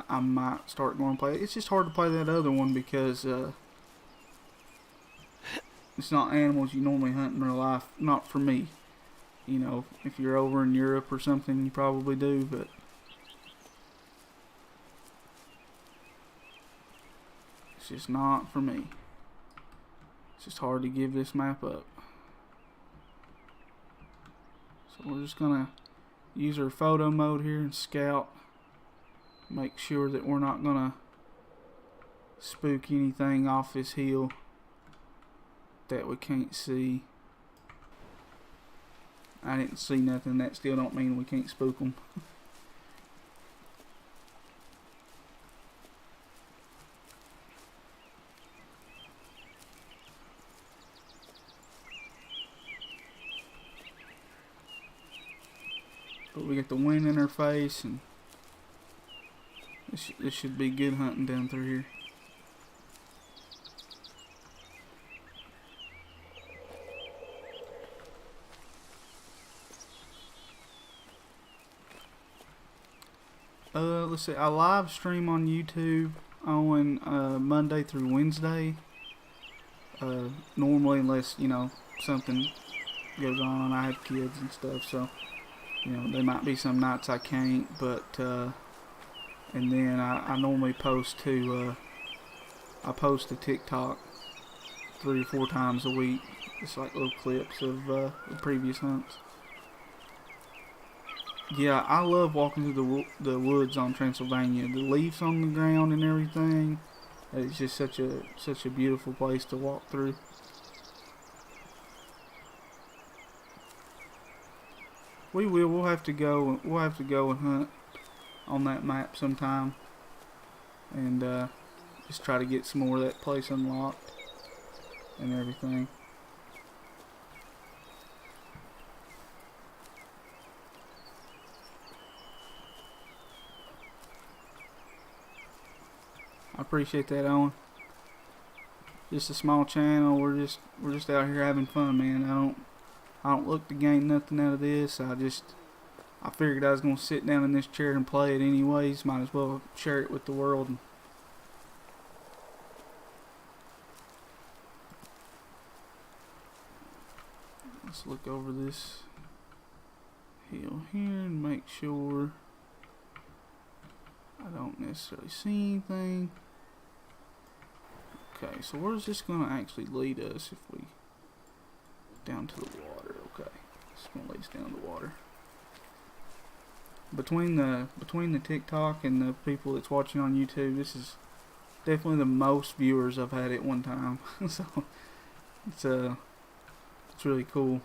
I might start going to play. It's just hard to play that other one because it's not animals you normally hunt in real life. Not for me. You know, if you're over in Europe or something, you probably do, but it's just not for me. It's just hard to give this map up. So we're just gonna use our photo mode here and scout. Make sure that we're not gonna spook anything off this hill that we can't see. I didn't see nothing. That still don't mean we can't spook them. But we got the wind in our face, and this should be good hunting down through here. Let's see. I live stream on YouTube on Monday through Wednesday. Normally, unless you know something goes on, I have kids and stuff, so you know there might be some nights I can't. But and then I normally post to I post to TikTok 3 or 4 times a week. It's like little clips of the previous hunts. Yeah, I love walking through the woods on Transylvania. The leaves on the ground and everything. It's just such a beautiful place to walk through. We'll have to go and hunt on that map sometime, and just try to get some more of that place unlocked and everything. I appreciate that, Owen. Just a small channel. We're just out here having fun, man. I don't look to gain nothing out of this. I figured I was gonna sit down in this chair and play it anyways. Might as well share it with the world. Let's look over this hill here and make sure I don't necessarily see anything. Okay, so where's this gonna actually lead us if we down to the water? Okay, it's gonna lead us down to the water. Between the TikTok and the people that's watching on YouTube, this is definitely the most viewers I've had at one time. So it's really cool.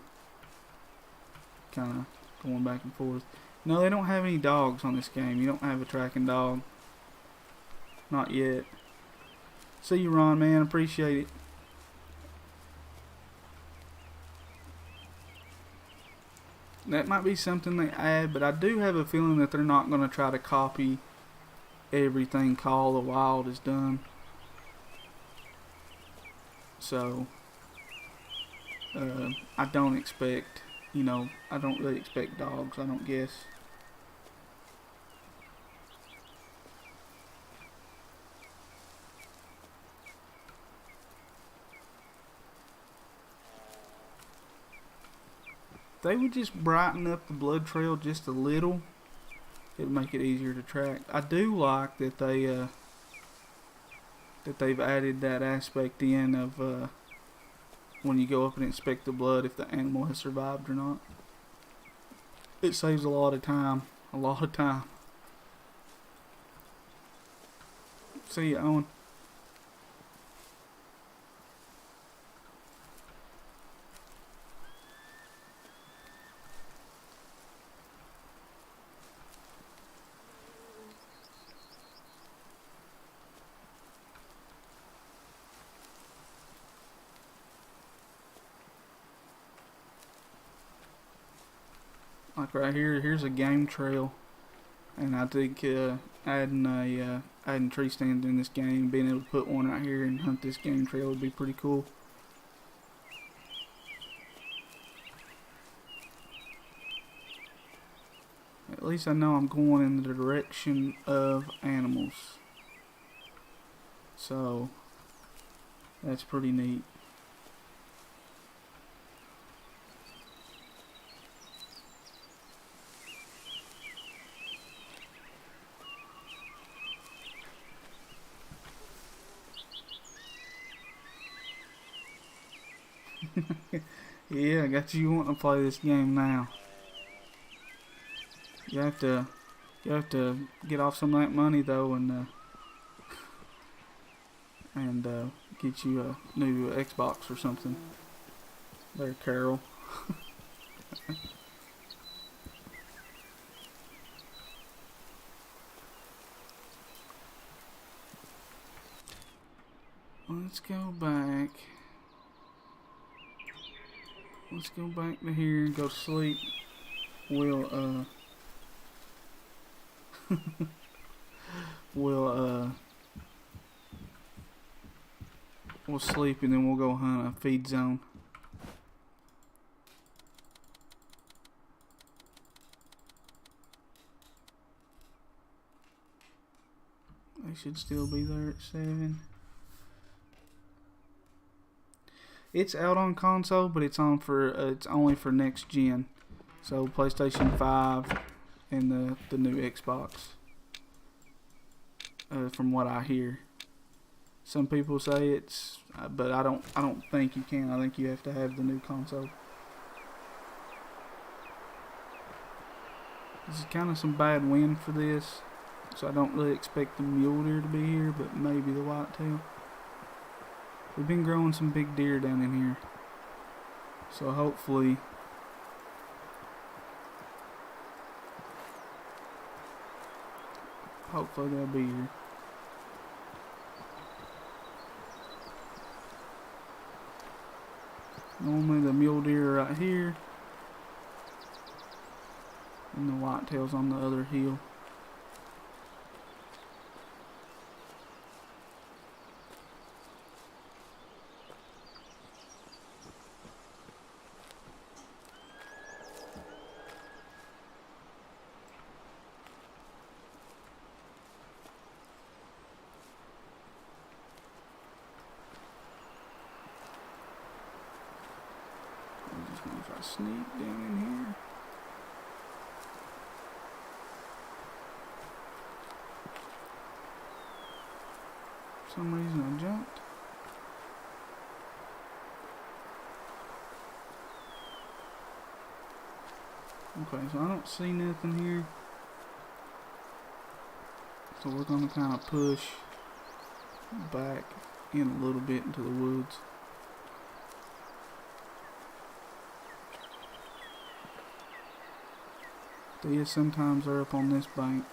Kind of going back and forth. No, they don't have any dogs on this game. You don't have a tracking dog. Not yet. See you, Ron, man. Appreciate it. That might be something they add, but I do have a feeling that they're not going to try to copy everything Call of the Wild has done. So, I don't expect, I don't really expect dogs, I don't guess. They would just brighten up the blood trail just a little. It would make it easier to track. I do like that they've added that aspect in of when you go up and inspect the blood, if the animal has survived or not. It saves a lot of time. A lot of time. See you, Owen. Like right here, here's a game trail, and I think adding tree stands in this game, being able to put one right here and hunt this game trail would be pretty cool. At least I know I'm going in the direction of animals. So, that's pretty neat. Yeah, I got you wanting to play this game now. You have to get off some of that money though, and get you a new Xbox or something. There, Carol. Let's go back. Let's go back to here and go to sleep. We'll we'll sleep and then we'll go hunt a feed zone. They should still be there at 7. It's out on console, but it's only for next gen. So PlayStation 5 and the new Xbox. From what I hear, some people say it's, but I don't think you can. I think you have to have the new console. This is kind of some bad wind for this, so I don't really expect the mule deer to be here, but maybe the whitetail. We've been growing some big deer down in here, so hopefully they'll be here. Normally the mule deer are right here, and the whitetail's on the other hill. If I sneak down in here. For some reason I jumped. Okay, so I don't see nothing here. So we're gonna kind of push back in a little bit into the woods. These sometimes are up on this bank.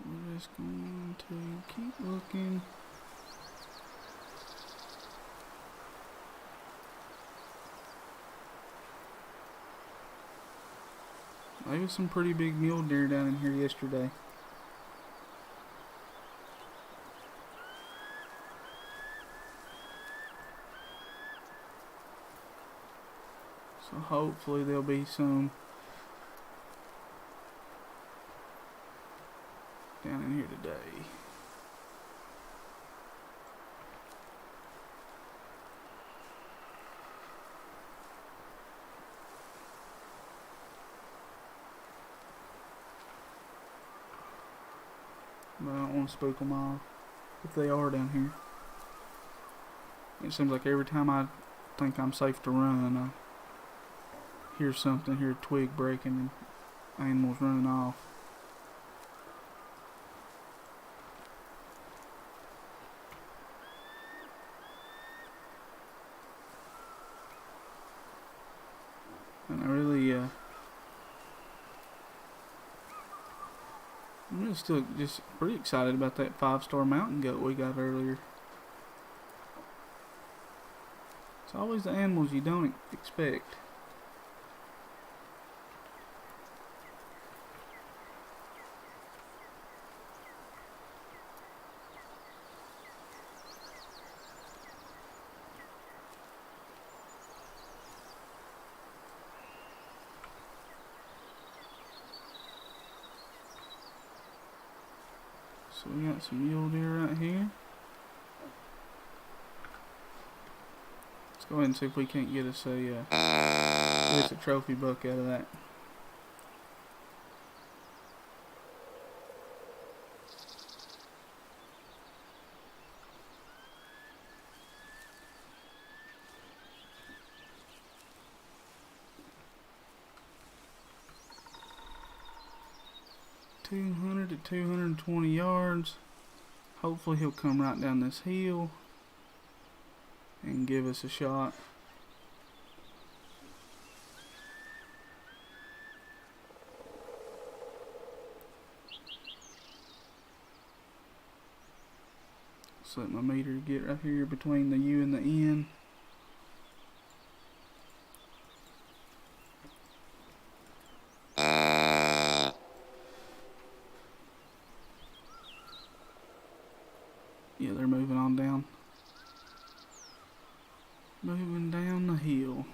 We're just going to keep looking. There was some pretty big mule deer down in here yesterday. So hopefully there'll be some down in here today. But I don't want to spook them off if they are down here. It seems like every time I think I'm safe to run, I hear something, hear a twig breaking and animals running off. And I really, I'm really still just pretty excited about that 5-star mountain goat we got earlier. It's always the animals you don't expect. So we got some mule deer right here. Let's go ahead and see if we can't get us a trophy buck out of that. .200 to 220 yards. Hopefully he'll come right down this hill and give us a shot. Just let my meter get right here between the U and the N. Yeah, they're moving on down. Moving down the hill.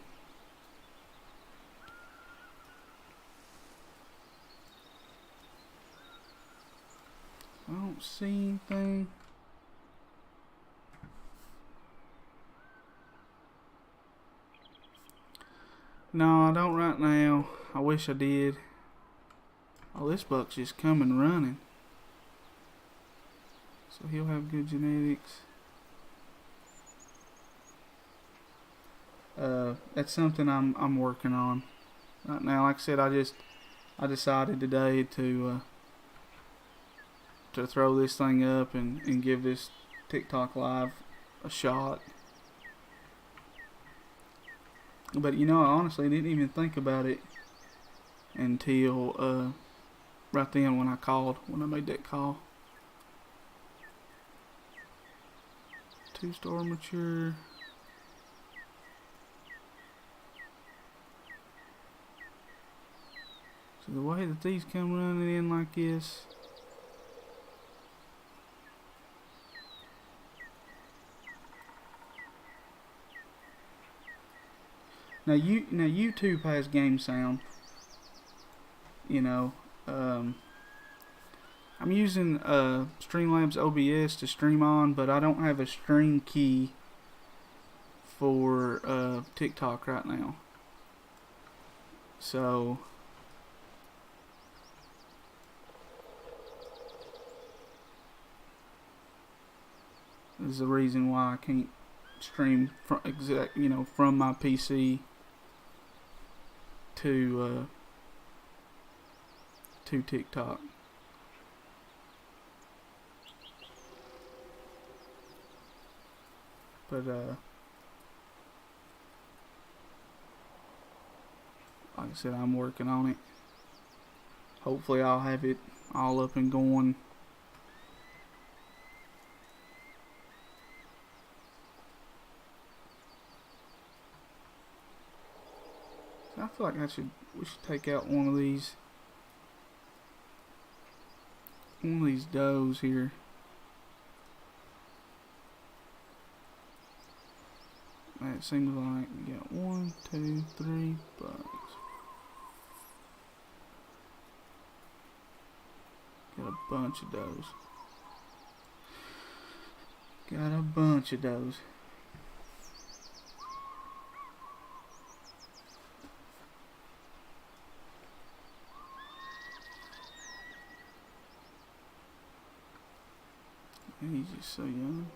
I don't see anything. No, I don't right now. I wish I did. Oh, this buck's just coming running. So he'll have good genetics. That's something I'm working on right now. Like I said, I decided today to throw this thing up and give this TikTok live a shot. But you know, I honestly didn't even think about it until right then when I made that call. 2-star mature. So the way that these come running in like this, now YouTube has game sound. You know, I'm using Streamlabs OBS to stream on, but I don't have a stream key for TikTok right now. So this is the reason why I can't stream from my PC to TikTok. But like I said, I'm working on it. Hopefully I'll have it all up and going I feel like we should take out one of these does here. It seems like we got 1, 2, 3 bucks. Got a bunch of does. Got a bunch of does. He's just so young.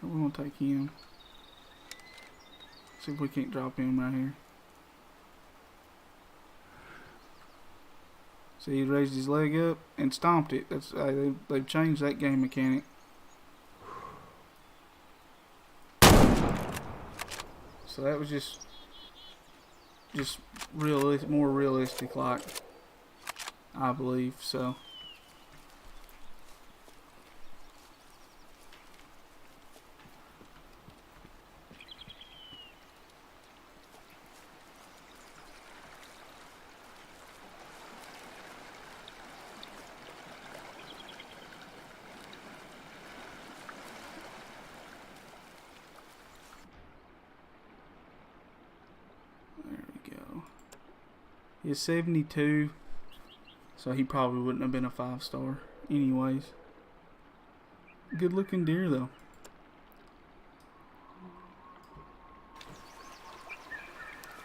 We're gonna take him. See if we can't drop him right here. See, he raised his leg up and stomped it. That's they've changed that game mechanic. So that was just more realistic, like, I believe. So there we go. He's 72, so he probably wouldn't have been a 5-star anyways. Good looking deer though.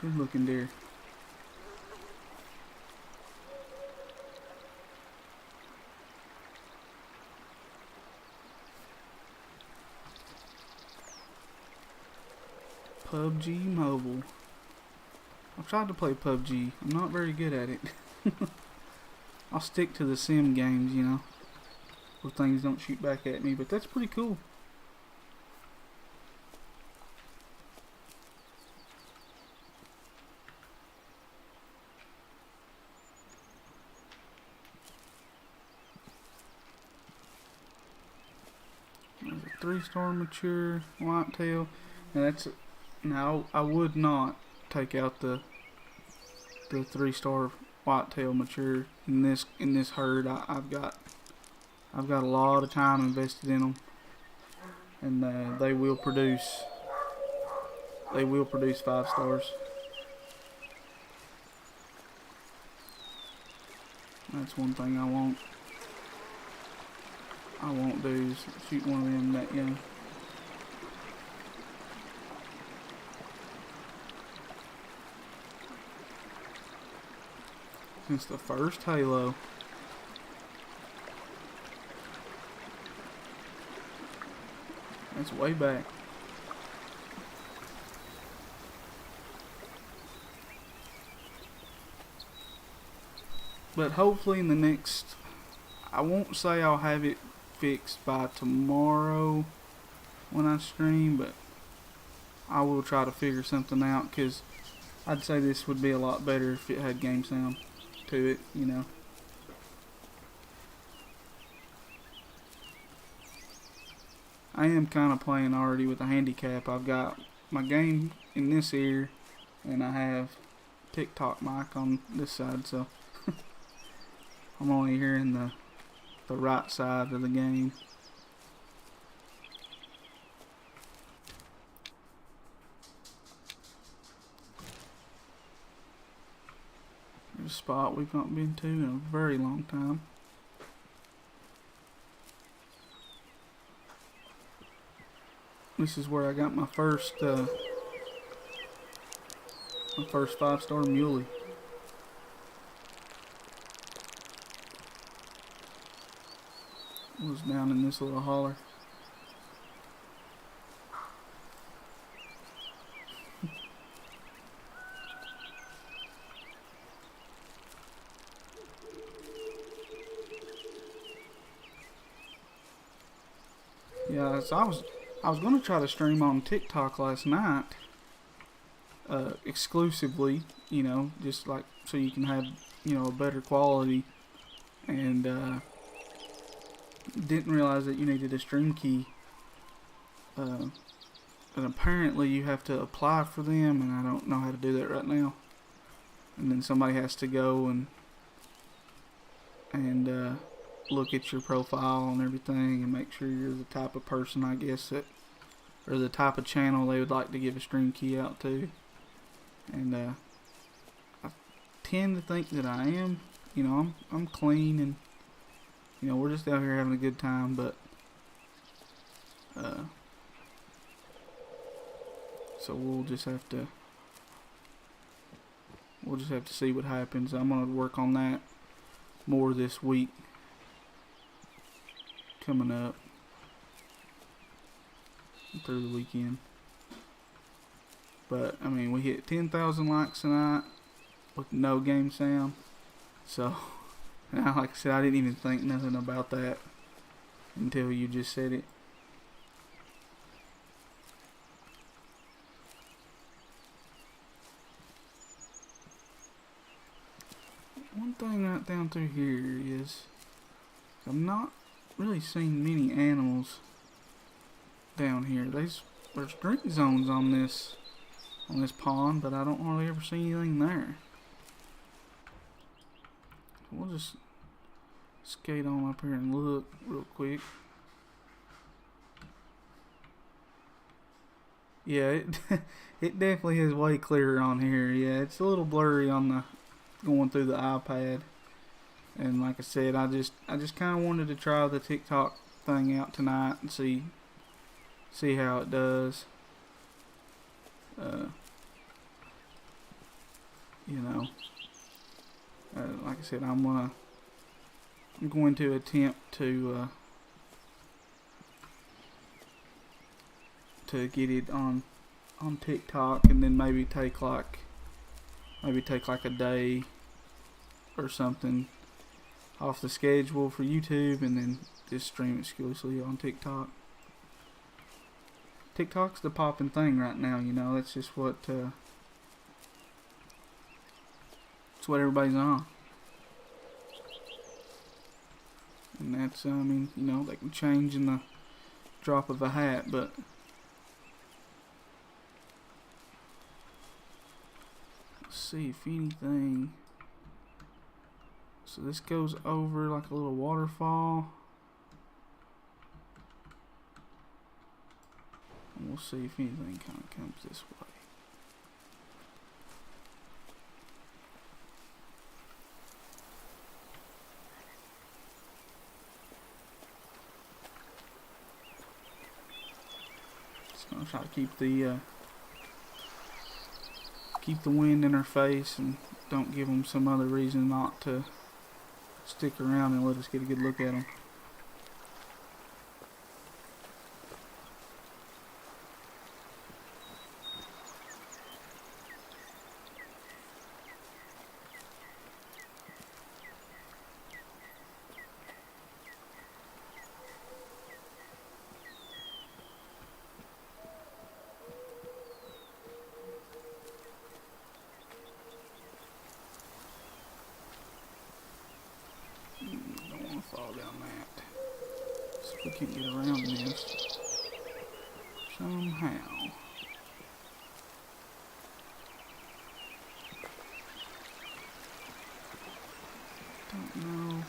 Good looking deer. PUBG Mobile. I've tried to play PUBG. I'm not very good at it. I'll stick to the sim games, you know, where things don't shoot back at me, but that's pretty cool. There's a 3-star mature whitetail. Now I would not take out the 3-star whitetail mature in this herd. I've got a lot of time invested in them, and they will produce 5 stars. That's one thing I won't do is shoot one of them that young. Since the first Halo. That's way back. But hopefully in the next, I won't say I'll have it fixed by tomorrow when I stream, but I will try to figure something out, because I'd say this would be a lot better if it had game sound to it, you know. I am kind of playing already with a handicap. I've got my game in this ear, and I have TikTok mic on this side, so I'm only hearing the right side of the game. There's a spot we've not been to in a very long time. This is where I got my first 5-star muley. It was down in this little holler. Yeah, so I was gonna try to stream on TikTok last night, exclusively, you know, just like so you can have, you know, a better quality, and didn't realize that you needed a stream key, and apparently you have to apply for them, and I don't know how to do that right now. And then somebody has to go and look at your profile and everything and make sure you're the type of person, I guess, that, or the type of channel they would like to give a stream key out to. And I tend to think that I am, you know, I'm clean, and you know, we're just out here having a good time, but so we'll just have to see what happens. I'm gonna work on that more this week coming up through the weekend. But I mean, we hit 10,000 likes tonight with no game sound, so Now, like I said, I didn't even think nothing about that until you just said it. One thing right down through here is I'm not really seeing many animals down here. There's drink zones on this pond, but I don't hardly ever see anything there. We'll just skate on up here and look real quick. Yeah, it definitely is way clearer on here. Yeah, it's a little blurry on the going through the iPad. And like I said, I just kind of wanted to try the TikTok thing out tonight and see how it does. You know, like I said, I'm going to attempt to get it on TikTok, and then maybe take like a day or something off the schedule for YouTube, and then just stream exclusively on TikTok. TikTok's the popping thing right now, you know. That's just what it's what everybody's on. And that's, I mean, you know, they can change in the drop of a hat, but let's see if anything. So this goes over like a little waterfall. And we'll see if anything kind of comes this way. Just gonna try to keep the wind in our face and don't give them some other reason not to stick around and let us get a good look at them. Don't want to fall down that. See if we can get around this somehow. Don't know.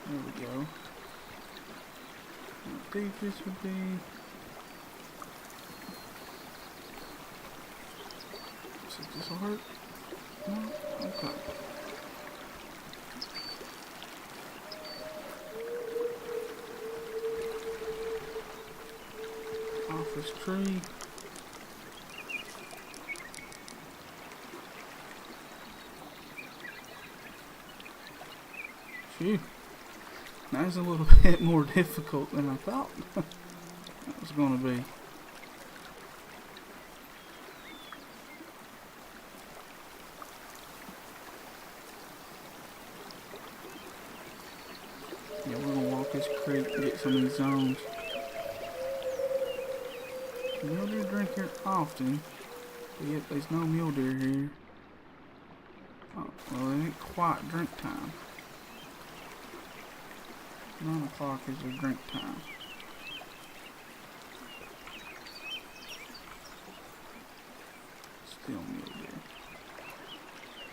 There we go. How deep this would be. See if this will hurt. No? Okay. Off this tree. Phew. That's a little bit more difficult than I thought that was going to be. Yeah, we're going to walk this creek and get some of these zones. Mule deer drink here often, but yet there's no mule deer here. Oh, well, it ain't quite drink time. 9 o'clock is their drink time. Still mule deer.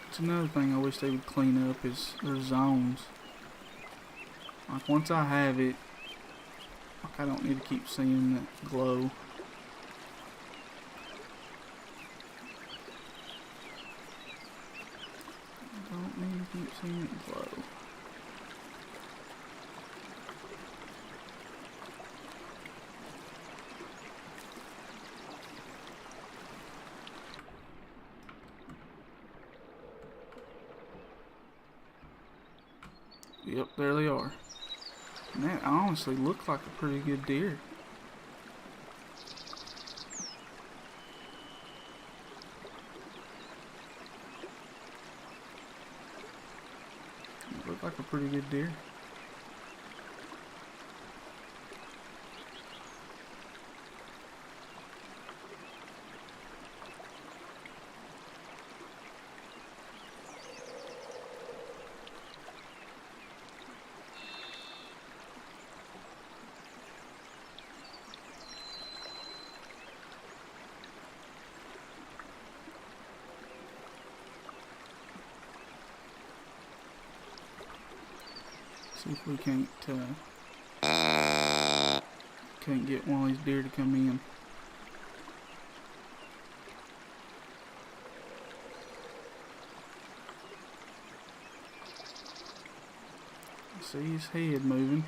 It's another thing I wish they would clean up is their zones. Like once I have it, like I don't need to keep seeing that glow. I don't need to keep seeing it glow. Yep, there they are. And that honestly looked like a pretty good deer. Looked like a pretty good deer. See if we can't get one of these deer to come in. See his head moving.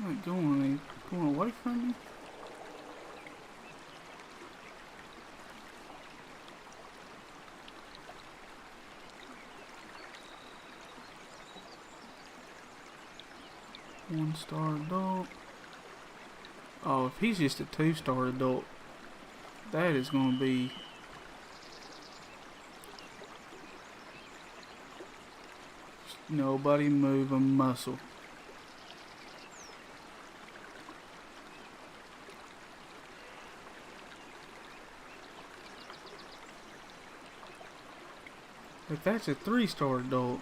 Like going away from me? One-star adult. Oh, if he's just a two-star adult, that is going to be nobody move a muscle. If that's a three-star adult,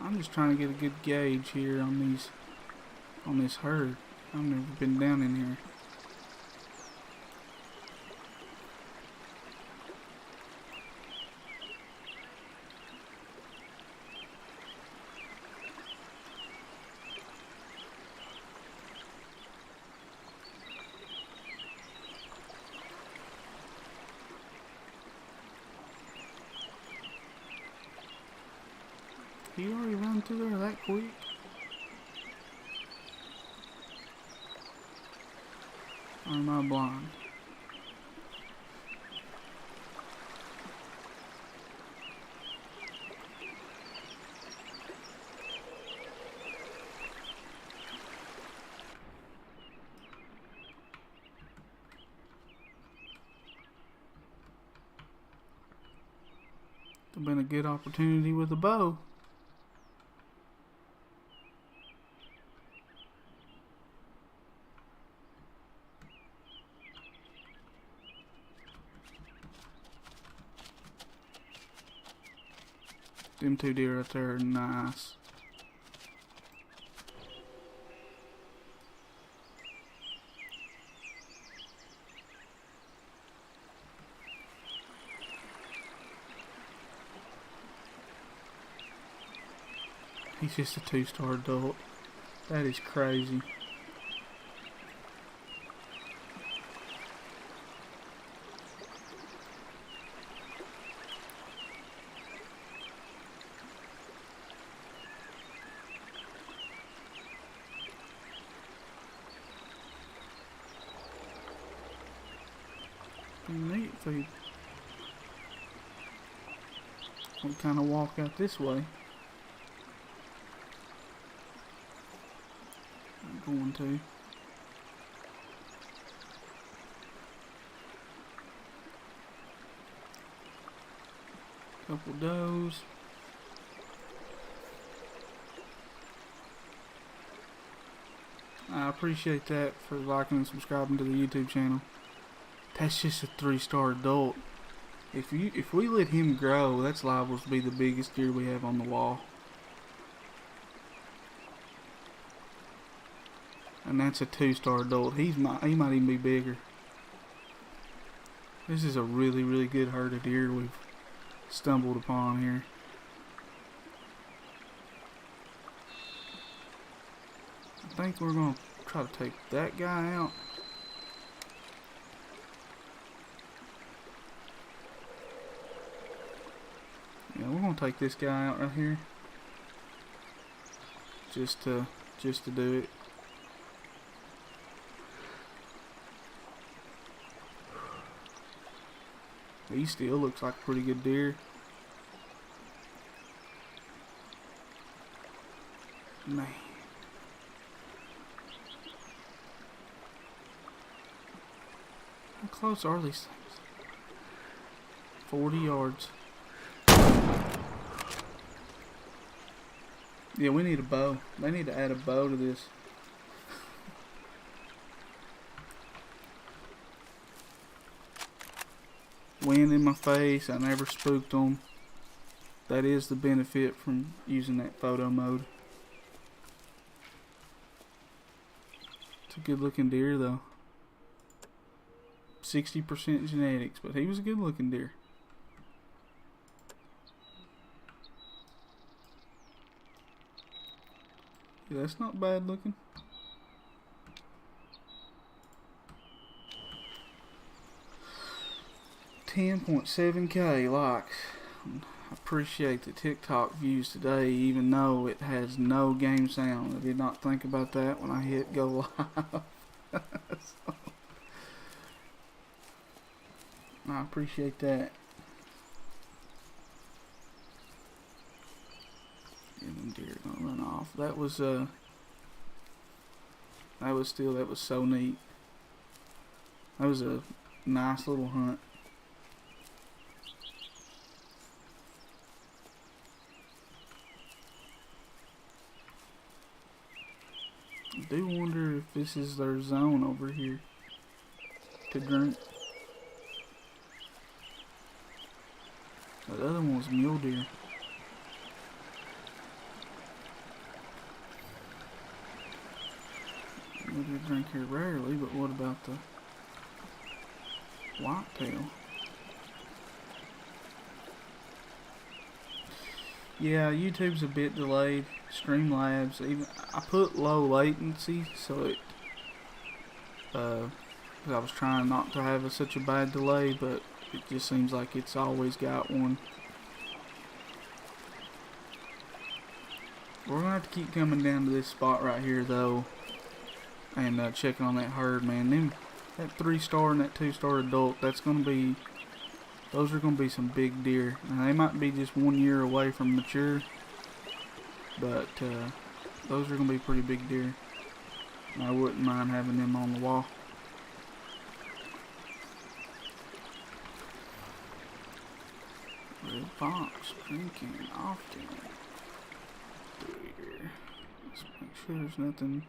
I'm just trying to get a good gauge here on this herd. I've never been down in here. He already run through there that quick? Or am I blind? It's been a good opportunity with the bow. Them two deer right there are nice. He's just a two-star adult. That is crazy. Neat if we kind of walk out this way. I'm going to. Couple does. I appreciate that for liking and subscribing to the YouTube channel. That's just a 3-star adult. If we let him grow, that's liable to be the biggest deer we have on the wall. And that's a 2-star adult. He might even be bigger. This is a really, really good herd of deer we've stumbled upon here. I think we're going to try to take that guy out. we're gonna take this guy out right here. Just to do it. He still looks like a pretty good deer. Man. How close are these things? 40 yards. Yeah, we need a bow. They need to add a bow to this. Wind in my face. I never spooked them. That is the benefit from using that photo mode. It's a good looking deer though. 60% genetics, but he was a good looking deer. Yeah, that's not bad looking. $10.7K likes. I appreciate the TikTok views today, even though it has no game sound. I did not think about that when I hit go live. So, I appreciate that. And them deer gonna run off. That was so neat. That was a nice little hunt. I do wonder if this is their zone over here to drink. The other one was mule deer. Mule deer drink here rarely, but what about the whitetail? Yeah, YouTube's a bit delayed. Streamlabs, even I put low latency, so it I was trying not to have such a bad delay, but it just seems like it's always got one. We're gonna have to keep coming down to this spot right here though, and checking on that herd, man. That 3-star and that 2-star adult, those are gonna be some big deer. Now they might be just 1 year away from mature, but those are gonna be pretty big deer. I wouldn't mind having them on the wall. Red fox drinking often. Here. Let's make sure there's nothing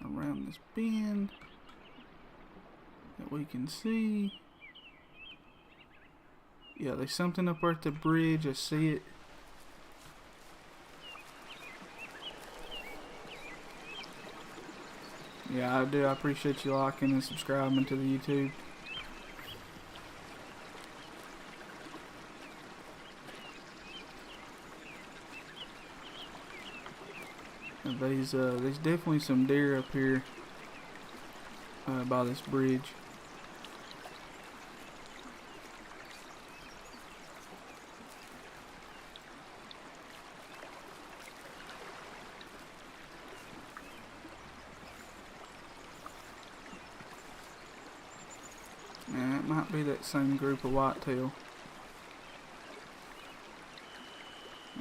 around this bend that we can see. Yeah, there's something up there at the bridge. I see it. Yeah, I do. I appreciate you liking and subscribing to the YouTube. And there's definitely some deer up here by this bridge. Yeah, it might be that same group of whitetail.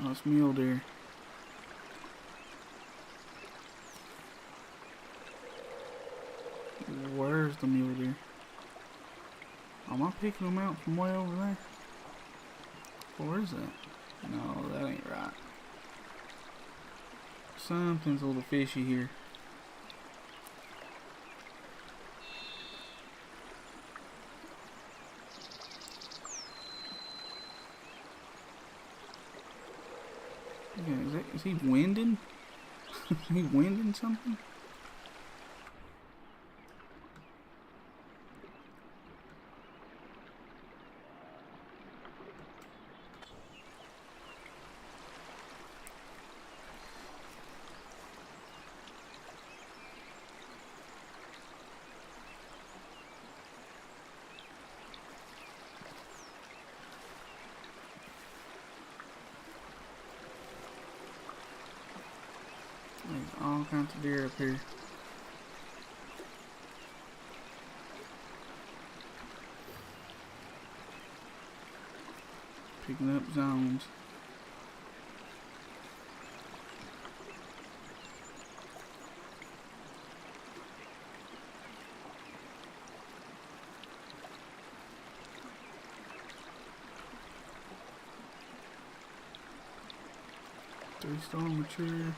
Oh, it's mule deer. Where's the mule deer? Am I picking them out from way over there? Where is that? No, that ain't right. Something's a little fishy here. Okay, is he winding? Is he winding something? There's all kinds of deer up here. Picking up zones. Three-star mature.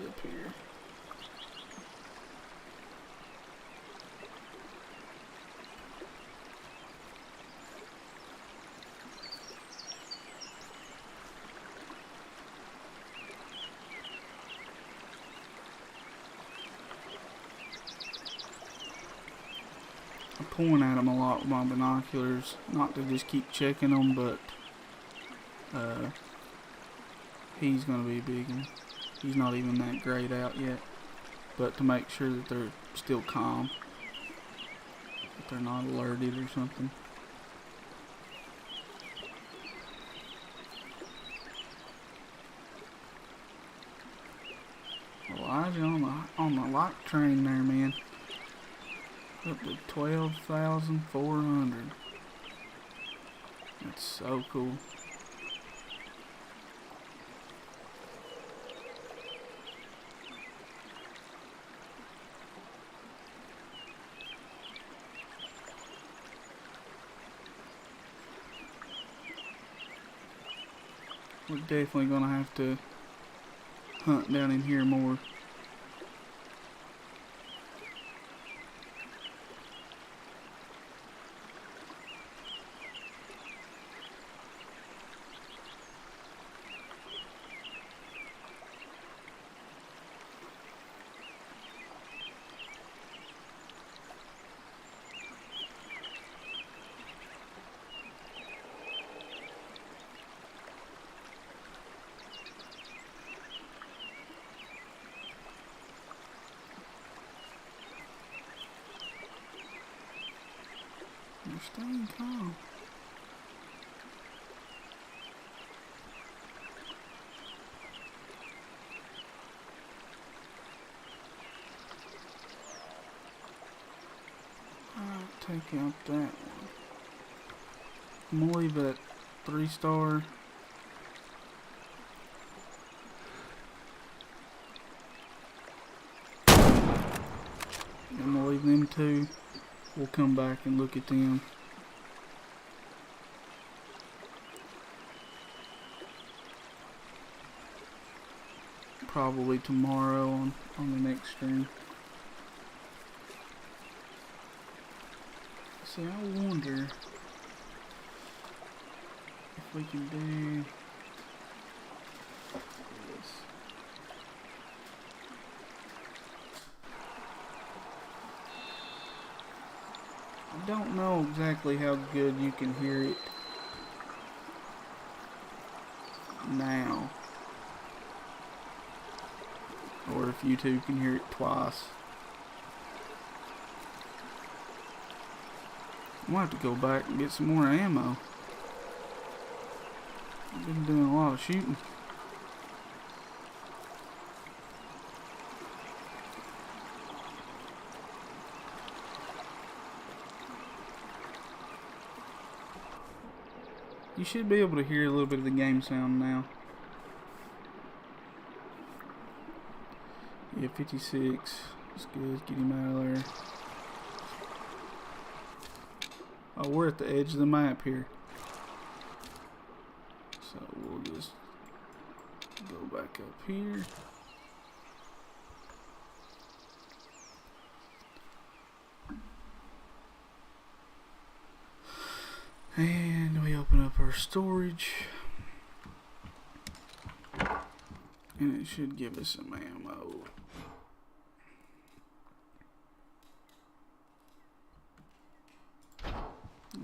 Up here. I point at them a lot with my binoculars, not to just keep checking them, but he's gonna be a big one. He's not even that grayed out yet, but to make sure that they're still calm, that they're not alerted or something. Elijah on the light train there, man. Up to 12,400. That's so cool. We're definitely gonna have to hunt down in here more. You're staying calm. I'll take out that one. I'm gonna leave it 3-star. I'm gonna leave them 2. We'll come back and look at them. Probably tomorrow on the next stream. See, I wonder if we can do this. I don't know exactly how good you can hear it now, or if you two can hear it twice. I'm gonna have to go back and get some more ammo. I've been doing a lot of shooting. You should be able to hear a little bit of the game sound now. Yeah, 56. That's good. Get him out of there. Oh, we're at the edge of the map here. So we'll just go back up here. And we open up our storage. And it should give us some ammo.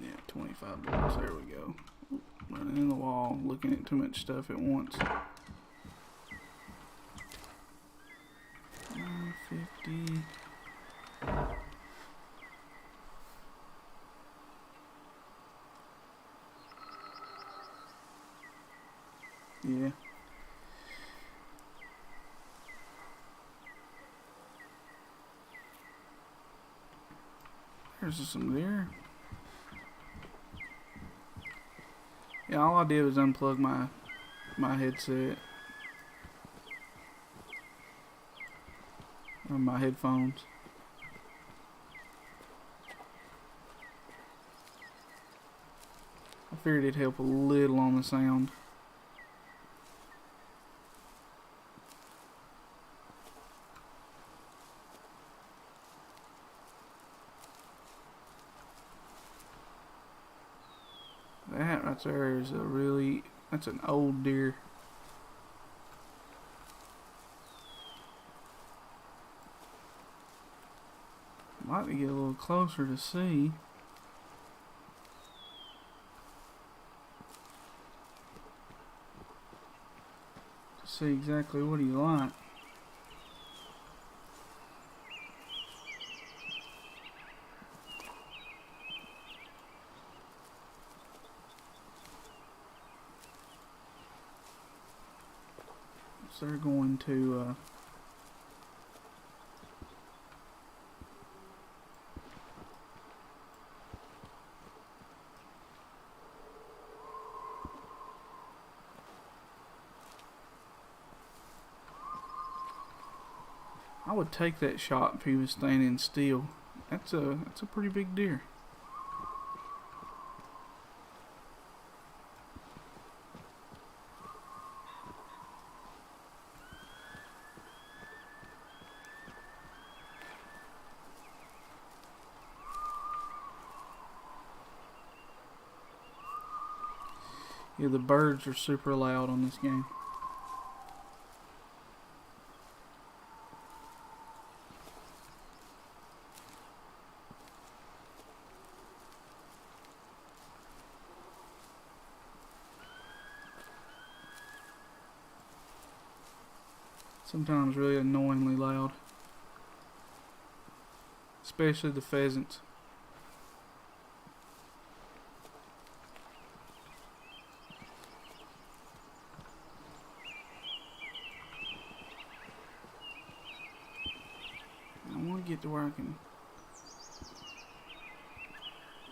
Yeah, 25 bucks. There we go. Running in the wall, looking at too much stuff at once. 950. Yeah. There's some there. Yeah, all I did was unplug my headset. Or my headphones. I figured it'd help a little on the sound. That right there is that's an old deer. Might get a little closer to see. To see exactly what he's like. So they're going to I would take that shot if he was standing still. That's a pretty big deer. Yeah, the birds are super loud on this game. Sometimes really annoyingly loud. Especially the pheasants. I want to get to where I can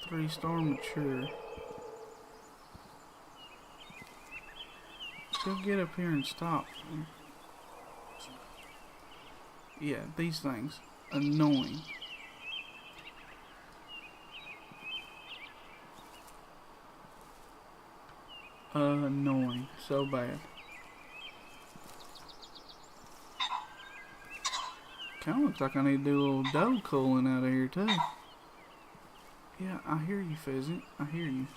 3-star mature. Still get up here and stop. Yeah, these things. Annoying. Annoying. So bad. Kinda looks like I need to do a little doe culling out of here too. Yeah, I hear you, pheasant. I hear you.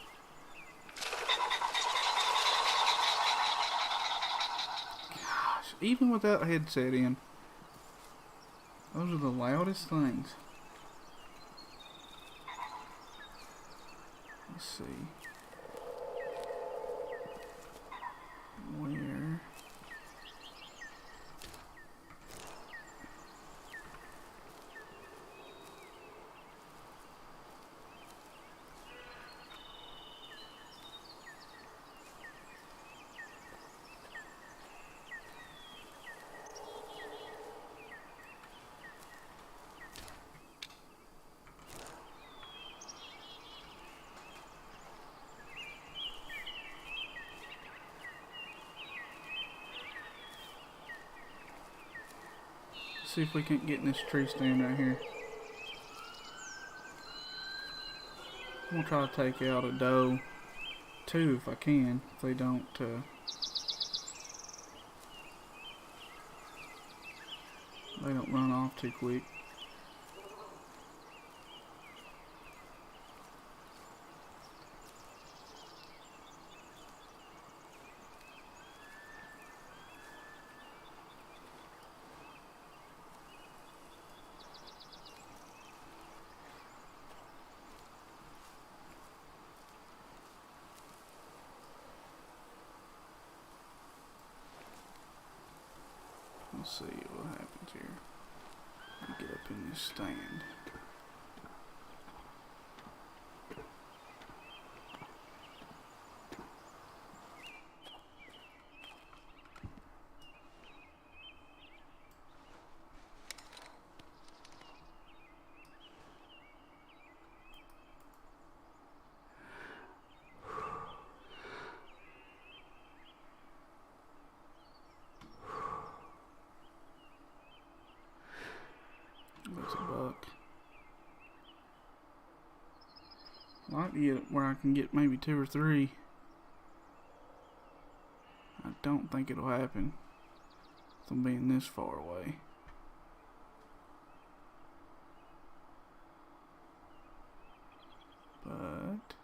Gosh, even without a headset in, those are the loudest things. Let's see. Where? See if we can't get in this tree stand right here. I'm gonna try to take out a doe too if I can. If they don't run off too quick. Let's see what happens here. Get up in this stand. That's a buck. I'd like to get where I can get maybe 2 or 3. I don't think it'll happen with them being this far away. But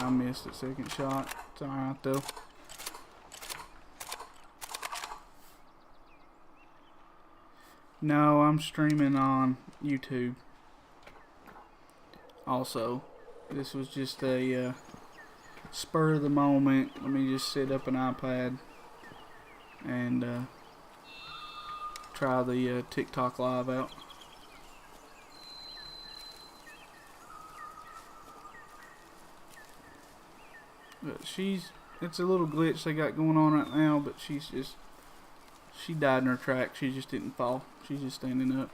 I missed the second shot. It's alright though. No, I'm streaming on YouTube. Also, this was just a spur of the moment. Let me just set up an iPad and try the TikTok live out. But it's a little glitch they got going on right now, but she died in her track. She just didn't fall. She's just standing up.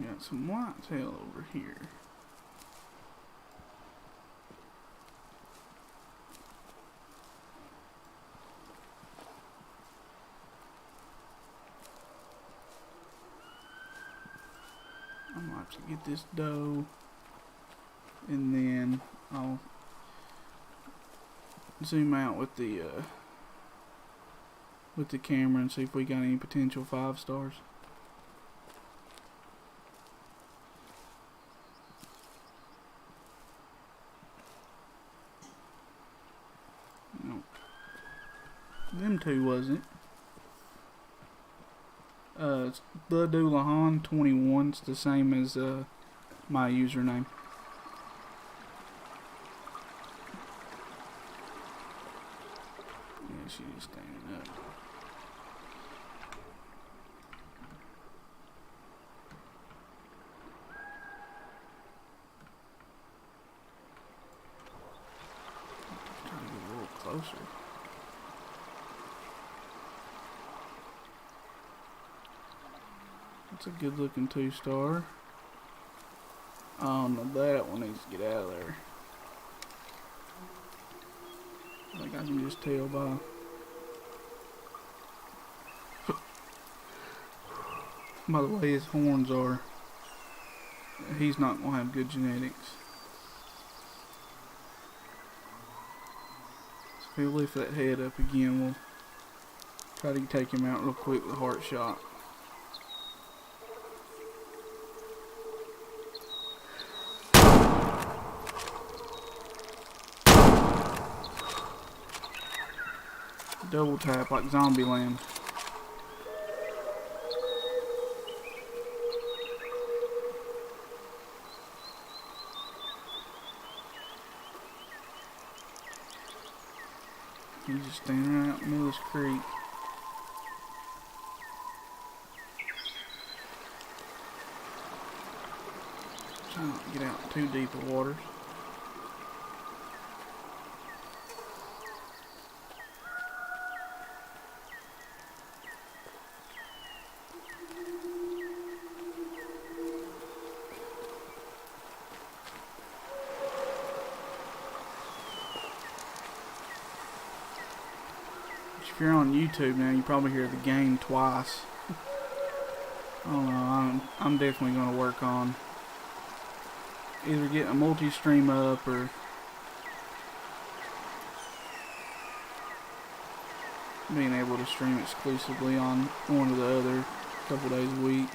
Got some whitetail over here. I might have to get this doe, and then I'll zoom out with the camera and see if we got any potential 5 stars. Them two wasn't. It's the Doulahan 21. It's the same as my username. Yeah, she's just standing up. Try to get a little closer. That's a good looking 2-star. Oh no, that one needs to get out of there. I think I can just tell by the way his horns are, he's not going to have good genetics. So if he'll lift that head up again, we'll try to take him out real quick with a heart shot. Double tap like Zombieland. He's just standing right out in the middle of this creek. Trying not to get out too deep of water. If you're on YouTube now, you probably hear the game twice. I don't know, I'm definitely going to work on either getting a multi-stream up or being able to stream exclusively on one or the other couple days a week.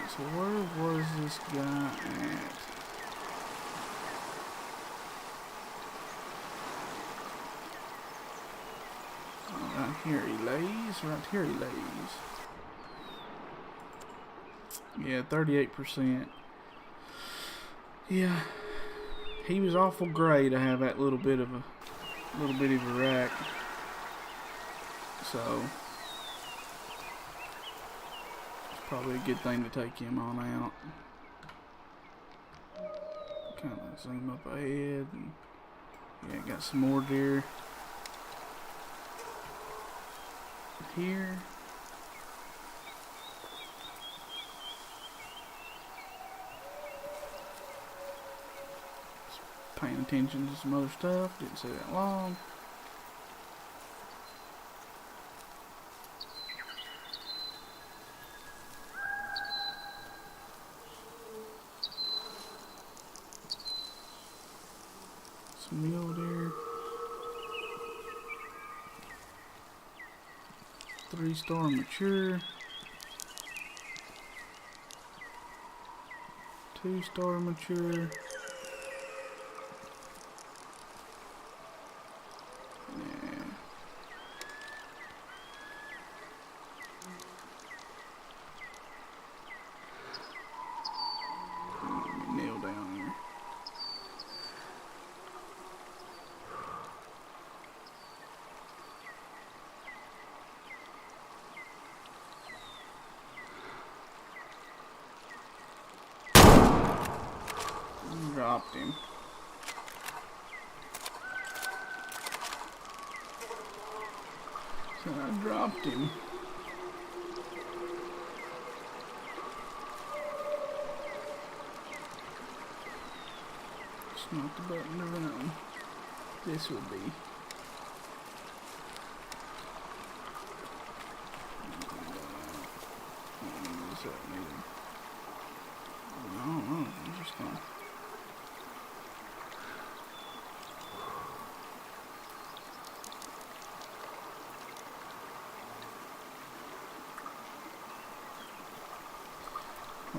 So where was this guy at? Right here he lays. Right here he lays. Yeah, 38%. Yeah, he was awful gray to have that little bit of a rack. So it's probably a good thing to take him on out. Kind of zoom up ahead. And yeah, got some more deer here. Just paying attention to some other stuff. Didn't say that long. Some mule deer. 3-star mature. 2-star mature. Yeah. Nail down here. Dropped him. So I dropped him. It's not the button to run. This would be. I don't know. I'm just gonna.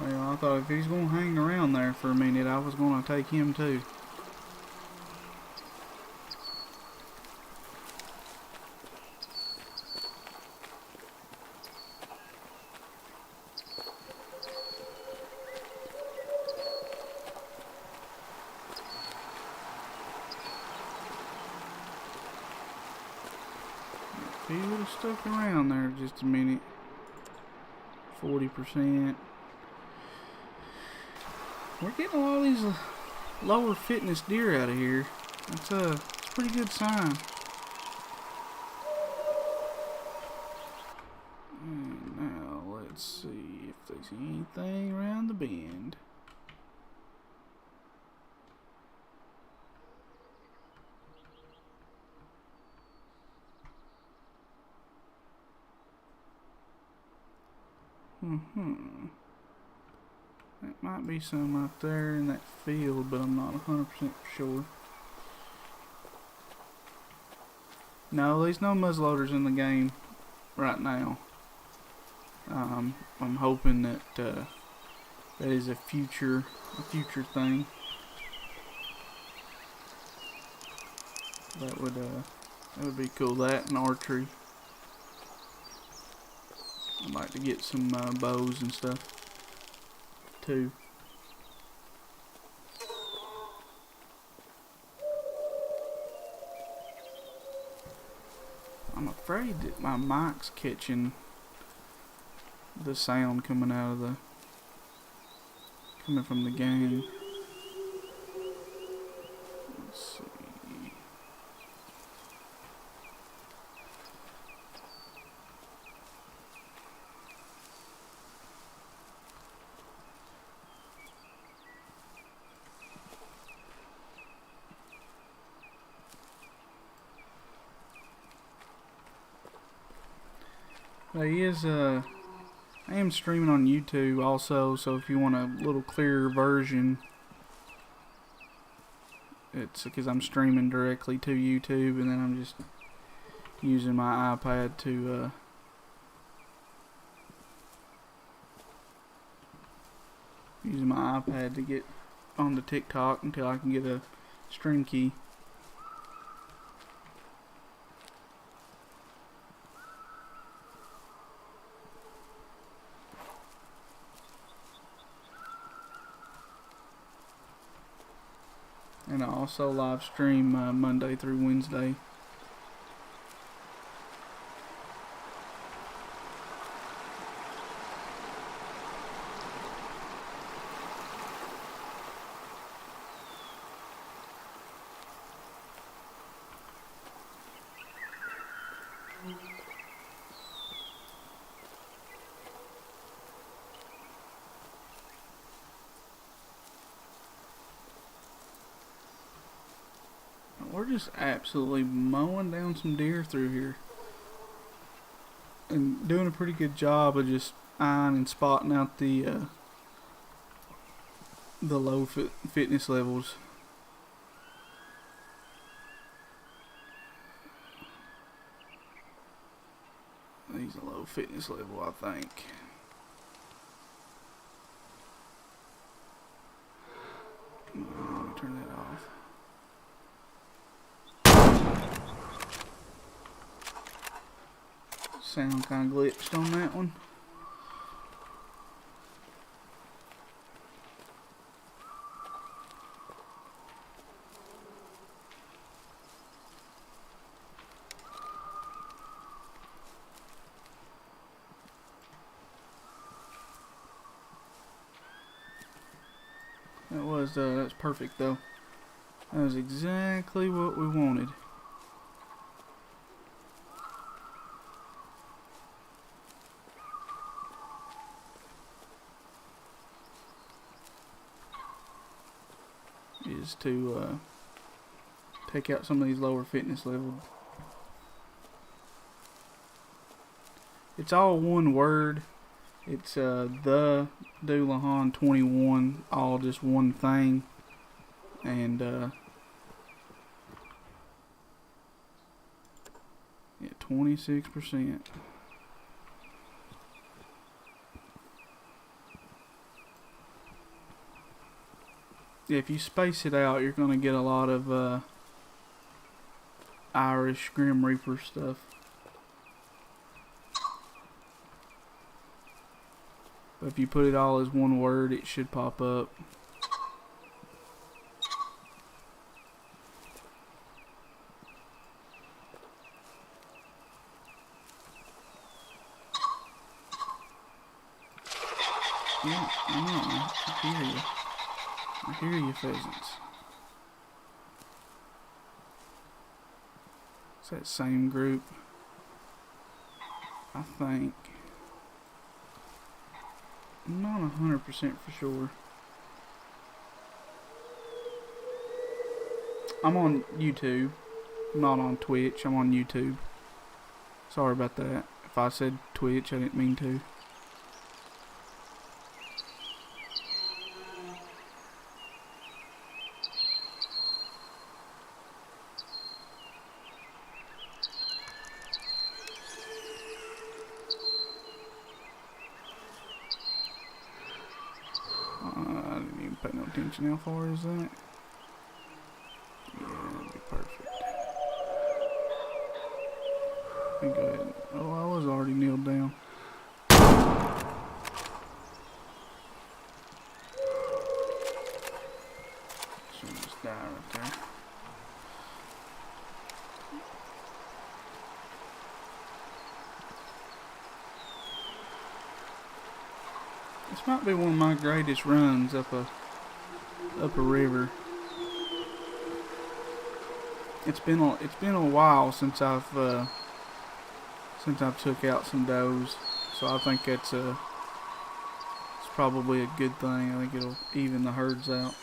Well, I thought if he's gonna hang around there for a minute, I was gonna take him too. If he would have stuck around there just a minute. 40%. We're getting a lot of these lower fitness deer out of here. It's a pretty good sign. And now let's see if there's anything around the bend. That might be some out there in that field, but I'm not 100% sure. No, there's no muzzleloaders in the game right now. I'm hoping that that is a future thing. That would be cool. That and archery. I'd like to get some bows and stuff too. I'm afraid that my mic's catching the sound coming from the game. Let's see. I am streaming on YouTube also, so if you want a little clearer version, it's because I'm streaming directly to YouTube, and then I'm just using my iPad to get onto TikTok until I can get a stream key. And I also live stream Monday through Wednesday. We're just absolutely mowing down some deer through here. And doing a pretty good job of just eyeing and spotting out the low fitness levels. He's a low fitness level, I think. Let me turn that off. Sound kind of glitched on that one. That's perfect though. That was exactly what we wanted. Is to take out some of these lower fitness levels. It's all one word. It's the Doulahan 21, all just one thing, and yeah, 26%. Yeah, if you space it out, you're gonna get a lot of Irish Grim Reaper stuff. But if you put it all as one word, it should pop up. Yeah, I hear you. I hear you, pheasants. It's that same group, I think. I'm not 100% for sure. I'm on YouTube, not on Twitch. I'm on YouTube. Sorry about that. If I said Twitch, I didn't mean to. I didn't even pay no attention. How far is that? Yeah, that'd be perfect. Let me go ahead. Oh, I was already kneeled down. Should just die right there. This might be one of my greatest runs up a river. It's been a while since I've took out some does, so I think it's probably a good thing. I think it'll even the herds out.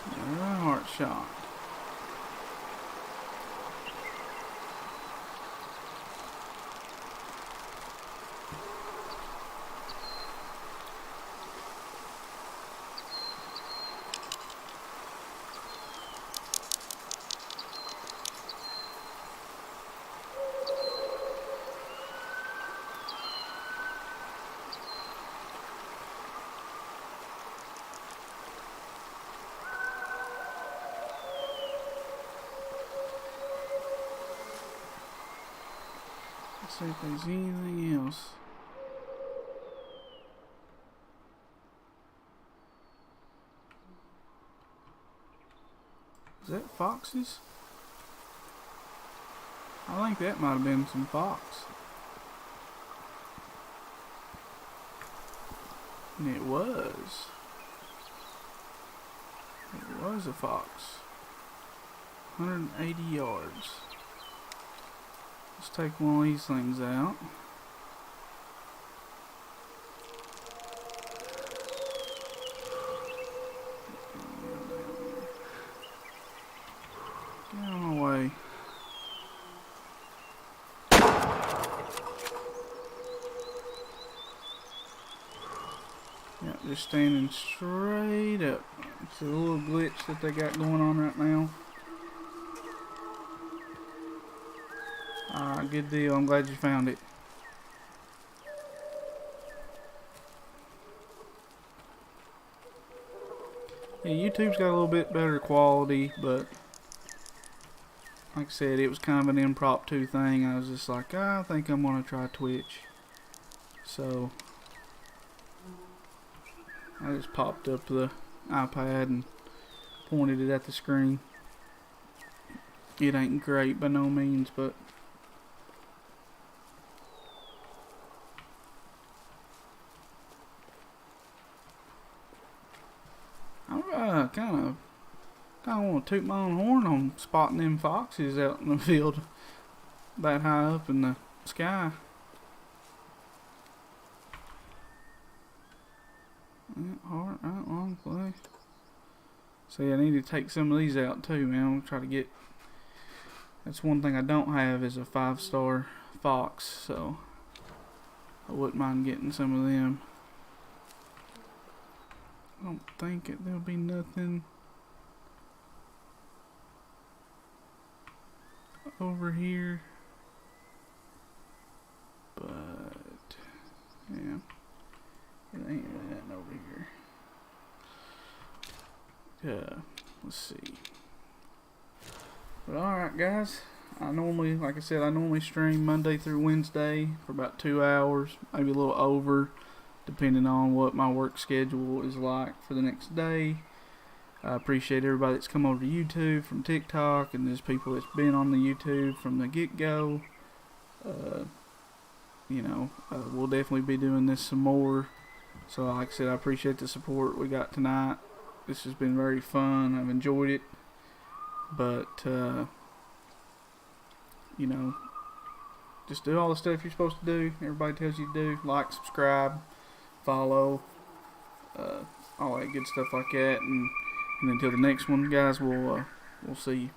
Another heart shot. Let's see if there's anything else. Is that foxes? I think that might have been some fox. And it was. It was a fox. 180 yards. Let's take one of these things out. Get out of my way. Yep, just standing straight up. It's a little glitch that they got going on right now. Alright, good deal. I'm glad you found it. Yeah, YouTube's got a little bit better quality, but like I said, it was kind of an impromptu thing. I was just like, I think I'm going to try Twitch. So I just popped up the iPad and pointed it at the screen. It ain't great by no means, but I kind of want to toot my own horn on spotting them foxes out in the field that high up in the sky. Heart, right, long play. See, I need to take some of these out too, man. I'm gonna try to get. That's one thing I don't have is a 5-star fox, so I wouldn't mind getting some of them. I don't think there'll be nothing over here, but yeah, it ain't really nothing over here. Let's see. But alright guys, like I said, I normally stream Monday through Wednesday for about 2 hours, maybe a little over, depending on what my work schedule is like for the next day. I appreciate everybody that's come over to YouTube from TikTok, and there's people that's been on the YouTube from the get-go. We'll definitely be doing this some more. So like I said, I appreciate the support we got tonight. This has been very fun. I've enjoyed it. But, just do all the stuff you're supposed to do. Everybody tells you to do. Like, subscribe, follow, all that good stuff like that. And until the next one, guys, we'll see you.